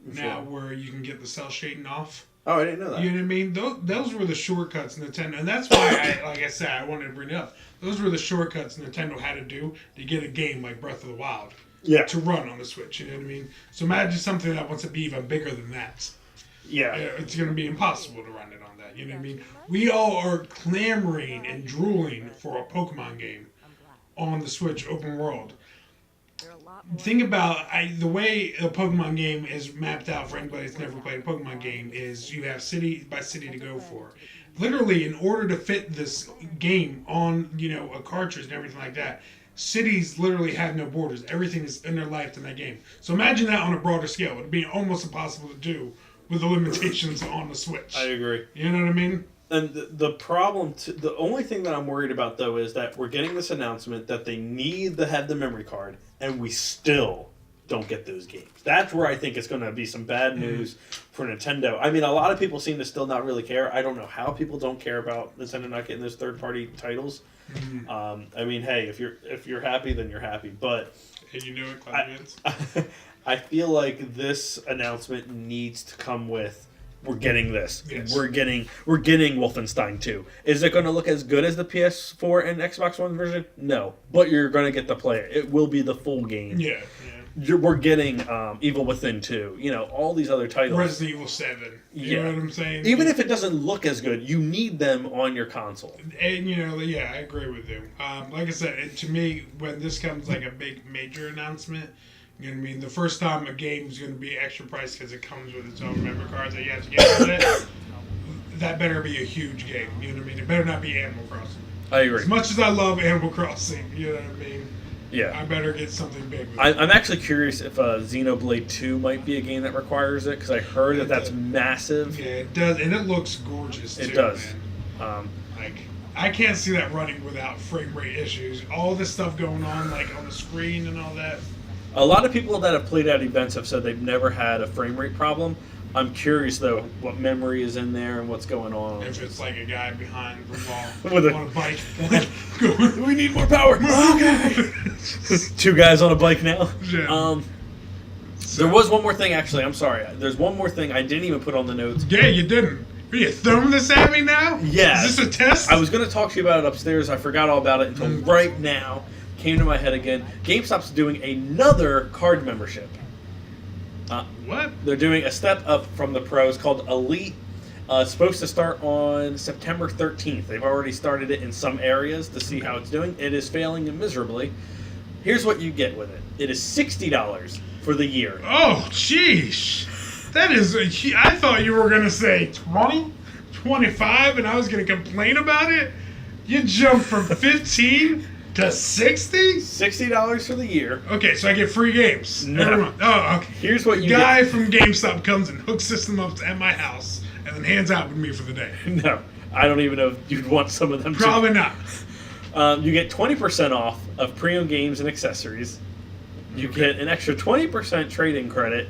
now where you can get the cell shading off. Oh, I didn't know that. You know what I mean? Those were the shortcuts Nintendo. And that's why, like I said, I wanted to bring it up. Those were the shortcuts Nintendo had to do to get a game like Breath of the Wild. to run on the Switch. You know what I mean? So imagine something that wants to be even bigger than that. Yeah. It's going to be impossible to run it on that. You know what I mean? We all are clamoring and drooling for a Pokemon game on the Switch open world. Think about the way a Pokemon game is mapped out for anybody that's never played a Pokemon game is you have city by city to go for. Literally, in order to fit this game on, a cartridge and everything like that, cities literally have no borders. Everything is in their life in that game. So imagine that on a broader scale. It would be almost impossible to do with the limitations on the Switch. I agree. You know what I mean? And the problem, the only thing that I'm worried about, though, is that we're getting this announcement that they need to have the memory card, and we still don't get those games. That's where I think it's going to be some bad news for Nintendo. I mean, a lot of people seem to still not really care. I don't know how people don't care about Nintendo not getting those third-party titles. I mean, hey, if you're happy, then you're happy. But hey, you know what, Clemens? I feel like this announcement needs to come with, we're getting this. Yes. We're getting Wolfenstein 2. Is it going to look as good as the PS4 and Xbox One version? No. But you're going to get to play it. It will be the full game. Yeah. We're getting Evil Within 2. All these other titles. Resident Evil 7. You know what I'm saying? Even if it doesn't look as good, you need them on your console. And, yeah, I agree with you. Like I said, to me, when this comes like a big major announcement, you know what I mean? The first time a game is going to be extra price because it comes with its own memory card that you have to get with it, that better be a huge game. You know what I mean? It better not be Animal Crossing. I agree. As much as I love Animal Crossing, you know what I mean? Yeah. I better get something big with it. I'm actually curious if Xenoblade 2 might be a game that requires it, because I heard that's massive. Yeah, it does. And it looks gorgeous, too. It does. Man. I can't see that running without frame rate issues. All this stuff going on, like on the screen and all that. A lot of people that have played at events have said they've never had a frame rate problem. I'm curious, though, what memory is in there and what's going on. If it's like a guy behind the ball With on a bike. We need more power. Okay. 2 guys on a bike now. Yeah. There was one more thing, actually. I'm sorry. There's one more thing I didn't even put on the notes. Yeah, you didn't. Are you throwing this at me now? Yeah. Is this a test? I was going to talk to you about it upstairs. I forgot all about it until right now. Came to my head again. GameStop's doing another card membership. What? They're doing a step up from the pros called Elite. It's supposed to start on September 13th. They've already started it in some areas to see how it's doing. It is failing miserably. Here's what you get with it. It is $60 for the year. Oh, jeez. That is... I thought you were going to say 20, 25, and I was going to complain about it. You jumped from 15 to 60? $60 for the year. Okay, so I get free games. No. Every month. Oh, okay. Here's what you Guy get. from GameStop comes and hooks system up at my house and then hands out with me for the day. No. I don't even know if you'd want some of them. Probably not. You get 20% off of pre-owned games and accessories. You get an extra 20% trade-in credit.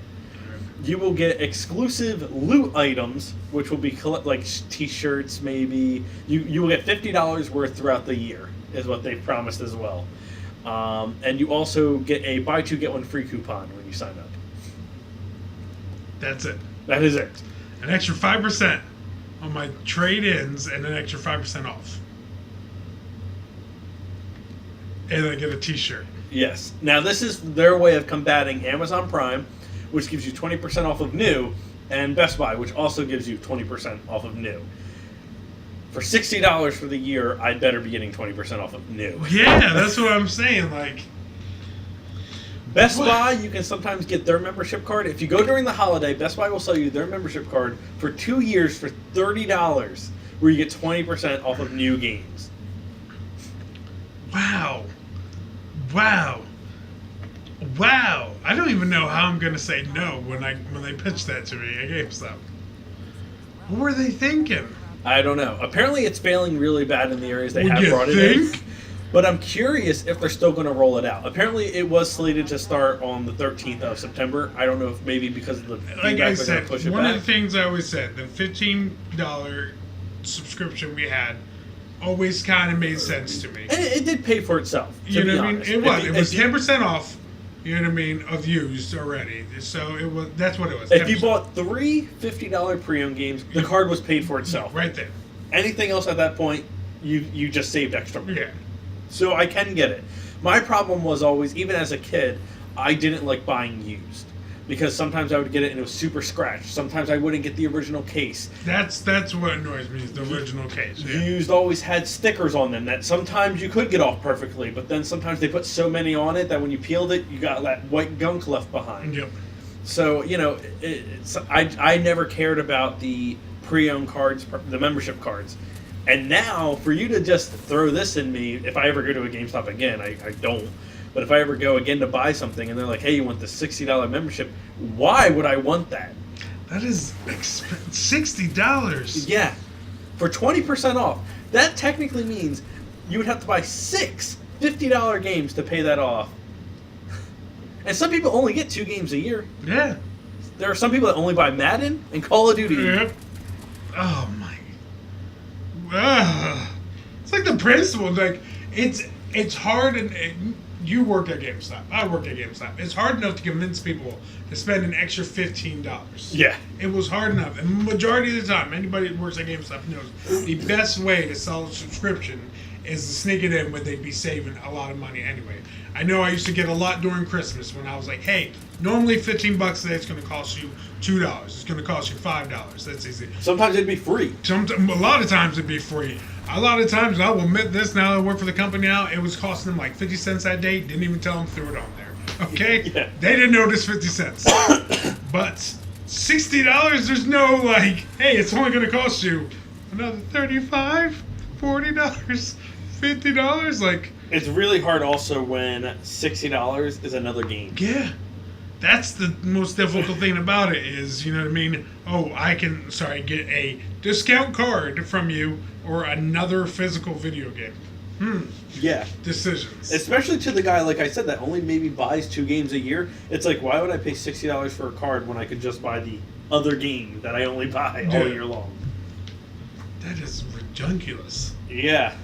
You will get exclusive loot items, which will be like T-shirts, maybe. You will get $50 worth throughout the year, is what they've promised as well. And you also get a buy 2 get 1 free coupon when you sign up. That's it. That is it. An extra 5% on my trade-ins and an extra 5% off. And I get a T-shirt. Yes. Now, this is their way of combating Amazon Prime, which gives you 20% off of new, and Best Buy, which also gives you 20% off of new. For $60 for the year, I'd better be getting 20% off of new. Yeah, that's what I'm saying. Like, Best Buy, you can sometimes get their membership card. If you go during the holiday, Best Buy will sell you their membership card for 2 years for $30, where you get 20% off of new games. wow. I don't even know how I'm gonna say no when they pitch that to me at GameStop. What were they thinking? I don't know. Apparently, it's failing really bad in the areas they Would have you brought it in. think? But I'm curious if they're still going to roll it out. Apparently, it was slated to start on the 13th of September. I don't know if maybe because of the Like feedback I they're said, going to push it one back. of the things I always said, the $15 subscription we had always kind of made sense to me. And it did pay for itself. To You know be what I mean? honest. It was. If It was you- 10% off. You know what I mean? Of used already. So it was. That's what it was. If you 10%. bought 3 $50 pre-owned games, the card was paid for itself. Right there. Anything else at that point, you just saved extra money. Yeah. So I can get it. My problem was always, even as a kid, I didn't like buying used. Because sometimes I would get it and it was super scratched. Sometimes I wouldn't get the original case. That's what annoys me, is the original case. Yeah. Used always had stickers on them that sometimes you could get off perfectly, but then sometimes they put so many on it that when you peeled it, you got that white gunk left behind. Yep. So, I never cared about the pre-owned cards, the membership cards. And now, for you to just throw this in me, if I ever go to a GameStop again, I don't. But if I ever go again to buy something and they're like, hey, you want the $60 membership, why would I want that? That is $60. Yeah. For 20% off. That technically means you would have to buy 6 $50 games to pay that off. And some people only get 2 games a year. Yeah. There are some people that only buy Madden and Call of Duty. Yep. Oh, my. It's like the principle. Like, it's hard and you work at GameStop. I work at GameStop. It's hard enough to convince people to spend an extra $15. Yeah. It was hard enough. And majority of the time, anybody that works at GameStop knows the best way to sell a subscription is to sneak it in when they'd be saving a lot of money anyway. I know I used to get a lot during Christmas when I was like, hey, normally $15 a day is going to cost you $2. It's going to cost you $5. That's easy. Sometimes it'd be free. A lot of times it'd be free. A lot of times, I will admit this, now that I work for the company now, it was costing them like 50 cents that day. Didn't even tell them threw it on there. Okay? Yeah. They didn't notice 50 cents. But $60, there's no like, hey, it's only going to cost you another $35, $40, $50. Like, it's really hard also when $60 is another game. yeah. That's the most difficult thing about it is, you know what I mean? Oh, I can, get a discount card from you or another physical video game. Yeah. Decisions. Especially to the guy, like I said, that only maybe buys 2 games a year. It's like, why would I pay $60 for a card when I could just buy the other game that I only buy all year long? That is ridiculous. Yeah.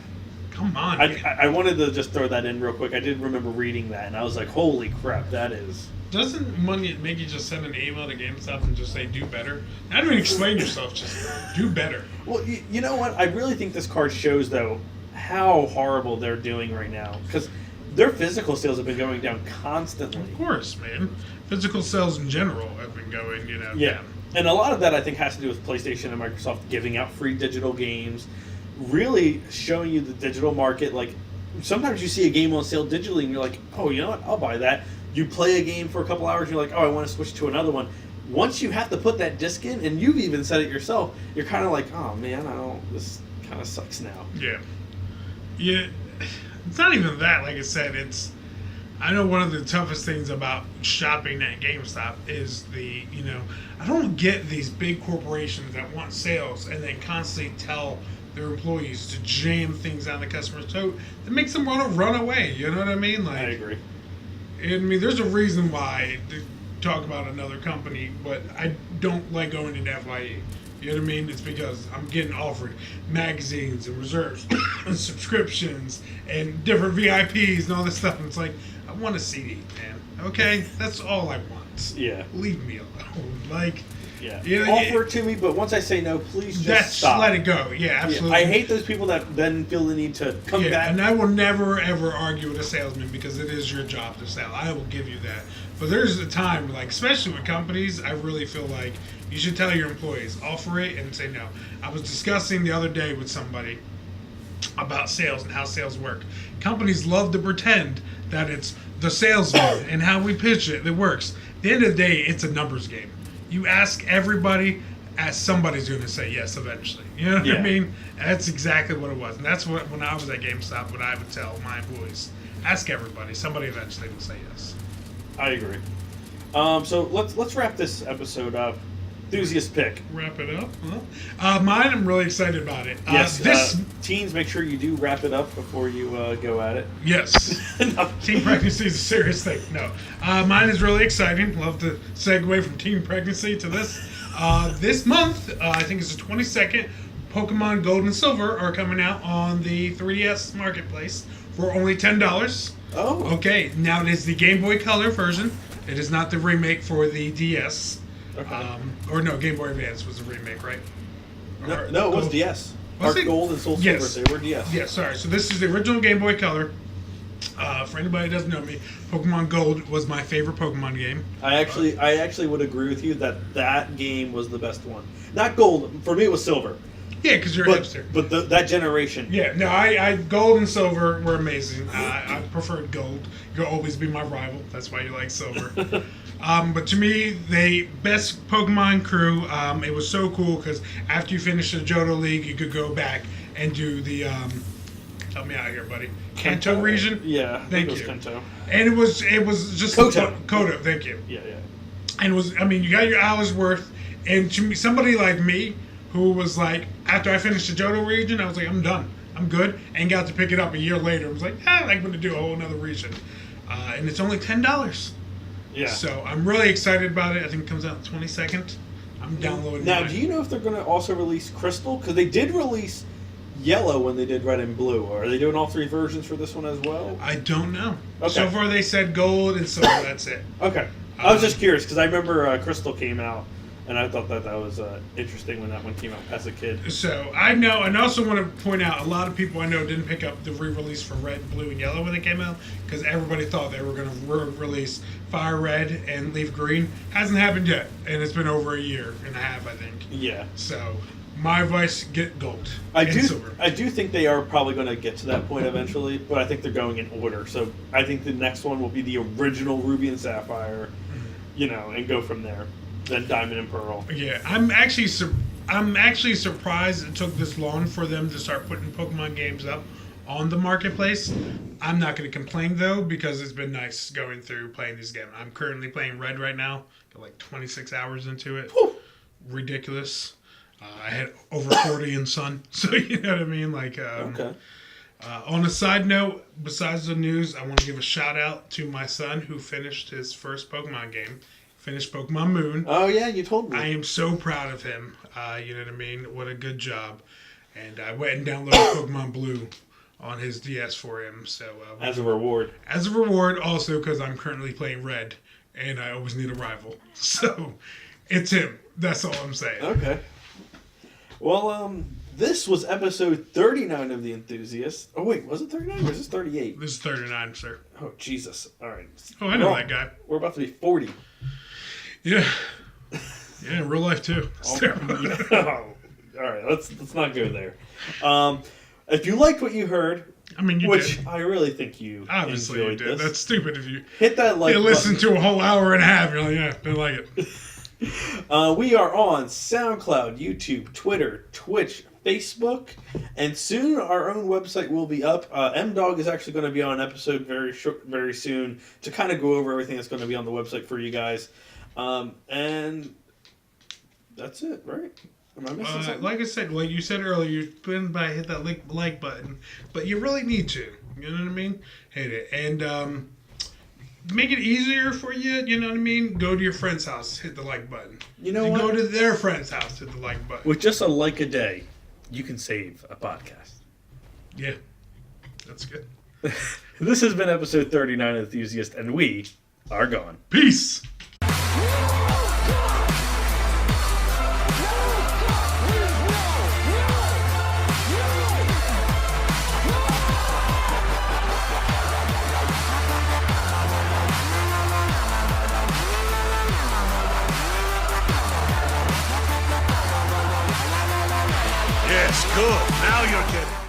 Come on. I wanted to just throw that in real quick. I did remember reading that, and I was like, holy crap, that is... Doesn't money make you just send an email to GameStop and just say, do better? Not even explain yourself, just do better. Well, you know what? I really think this card shows, though, how horrible they're doing right now. Because their physical sales have been going down constantly. Of course, man. Physical sales in general have been going, Yeah. down. And a lot of that, I think, has to do with PlayStation and Microsoft giving out free digital games, really showing you the digital market. Like, sometimes you see a game on sale digitally, and you're like, oh, you know what? I'll buy that. You play a game for a couple hours, you're like, oh, I want to switch to another one. Once you have to put that disc in, and you've even said it yourself, you're kind of like, oh, man, this kind of sucks now. Yeah. Yeah. It's not even that, like I said, I know one of the toughest things about shopping at GameStop is I don't get these big corporations that want sales and then constantly tell their employees to jam things down the customer's throat that makes them want to run away. You know what I mean? Like, I agree. I mean, there's a reason why to talk about another company, but I don't like going into FYE. You know what I mean? It's because I'm getting offered magazines and reserves and subscriptions and different VIPs and all this stuff. And it's like, I want a CD, man. Okay? That's all I want. Yeah. Leave me alone. Like, yeah. Offer it to me, but once I say no, please just stop. Let it go. Yeah, absolutely. Yeah. I hate those people that then feel the need to come back. And I will never, ever argue with a salesman because it is your job to sell. I will give you that. But there's a time, like, especially with companies, I really feel like you should tell your employees, offer it and say no. I was discussing the other day with somebody about sales and how sales work. Companies love to pretend that it's the salesman and how we pitch it that works. At the end of the day, it's a numbers game. You ask everybody, somebody's going to say yes eventually. You know what I mean? That's exactly what it was. And that's what, when I was at GameStop, what I would tell my employees. Ask everybody. Somebody eventually will say yes. I agree. So let's wrap this episode up. Enthusiast pick. Wrap it up? Huh? Mine, I'm really excited about it. Yes. Teens, make sure you do wrap it up before you go at it. Yes. No. Teen pregnancy is a serious thing. No. Mine is really exciting. Love to segue from teen pregnancy to this. This month, I think it's the 22nd, Pokemon Gold and Silver are coming out on the 3DS Marketplace for only $10. Oh. Okay. Now, it is the Game Boy Color version. It is not the remake for the DS. Okay. Or no, Game Boy Advance was a remake, right? No, it was DS. Heart Gold and Soul Silver, they were DS. Yeah, sorry. So this is the original Game Boy Color. For anybody who doesn't know me, Pokemon Gold was my favorite Pokemon game. I actually would agree with you that game was the best one. Not Gold. For me, it was Silver. Yeah, because you're a hipster. But that generation. Yeah, no, I Gold and Silver were amazing. I preferred Gold. You'll always be my rival. That's why you like Silver. But to me, the best Pokemon crew. It was so cool because after you finish the Johto League, you could go back and do the. Help me out here, buddy. Kanto region. Yeah, thank it was you. Kanto. And it was just Koto. Thank you. Yeah. And it was, I mean, you got your hours worth. And to me, somebody like me, who was like, after I finished the Johto region, I was like, I'm done. I'm good. And got to pick it up a year later. I was like, I'm going to do a whole another region. And it's only $10. Yeah. So I'm really excited about it. I think it comes out the 22nd. I'm downloading it. Now, do you know if they're going to also release Crystal? Because they did release Yellow when they did Red and Blue. Are they doing all 3 versions for this one as well? I don't know. Okay. So far they said Gold and Silver. That's it. Okay. I was just curious because I remember Crystal came out. And I thought that was interesting when that one came out as a kid. So I know, and I also want to point out, a lot of people I know didn't pick up the re-release for Red, Blue, and Yellow when they came out because everybody thought they were going to release Fire Red and Leaf Green. Hasn't happened yet, and it's been over a year and a half, I think. Yeah. So my advice: get Gold. I and Silver. I do think they are probably going to get to that point eventually, but I think they're going in order. So I think the next one will be the original Ruby and Sapphire, and go from there. Then Diamond and Pearl. Yeah, I'm actually surprised it took this long for them to start putting Pokemon games up on the marketplace. I'm not going to complain though because it's been nice going through playing these games. I'm currently playing Red right now. Got like 26 hours into it. Whew. Ridiculous. I had over 40 in Sun, so you know what I mean. Like, Okay. On a side note, besides the news, I want to give a shout out to my son who finished his first Pokemon game. Finished Pokemon Moon. Oh yeah, you told me. I am so proud of him. You know what I mean? What a good job. And I went and downloaded Pokemon Blue on his DS for him. So as a reward. As a reward, also because I'm currently playing Red, and I always need a rival. So it's him. That's all I'm saying. Okay. Well, this was episode 39 of The Enthusiast. Oh wait, was it 39 or is this 38? This is 39, sir. Oh Jesus! All right. Oh, I know that guy. We're about to be 40. Yeah. Yeah, in real life too. Oh, all right, let's not go there. If you liked what you heard, I mean, which did. I really think you Obviously enjoyed you did. this. That's stupid if you Hit that like button. listen to a whole hour and a half. You're like, yeah, didn't like it. We are on SoundCloud, YouTube, Twitter, Twitch, Facebook, and soon our own website will be up. M-Dog is actually going to be on an episode very soon to kind of go over everything that's going to be on the website for you guys. And that's it, right? Am I missing something? Like I said, like you said earlier, you've been by hit that like button, but you really need to. You know what I mean? Hit it and make it easier for you. You know what I mean? Go to your friend's house, hit the like button. You know what? Go to their friend's house, hit the like button. With just a like a day, you can save a podcast. Yeah, that's good. This has been episode 39 of Enthusiast, and we are gone. Peace. Yes, good. Now you're getting it.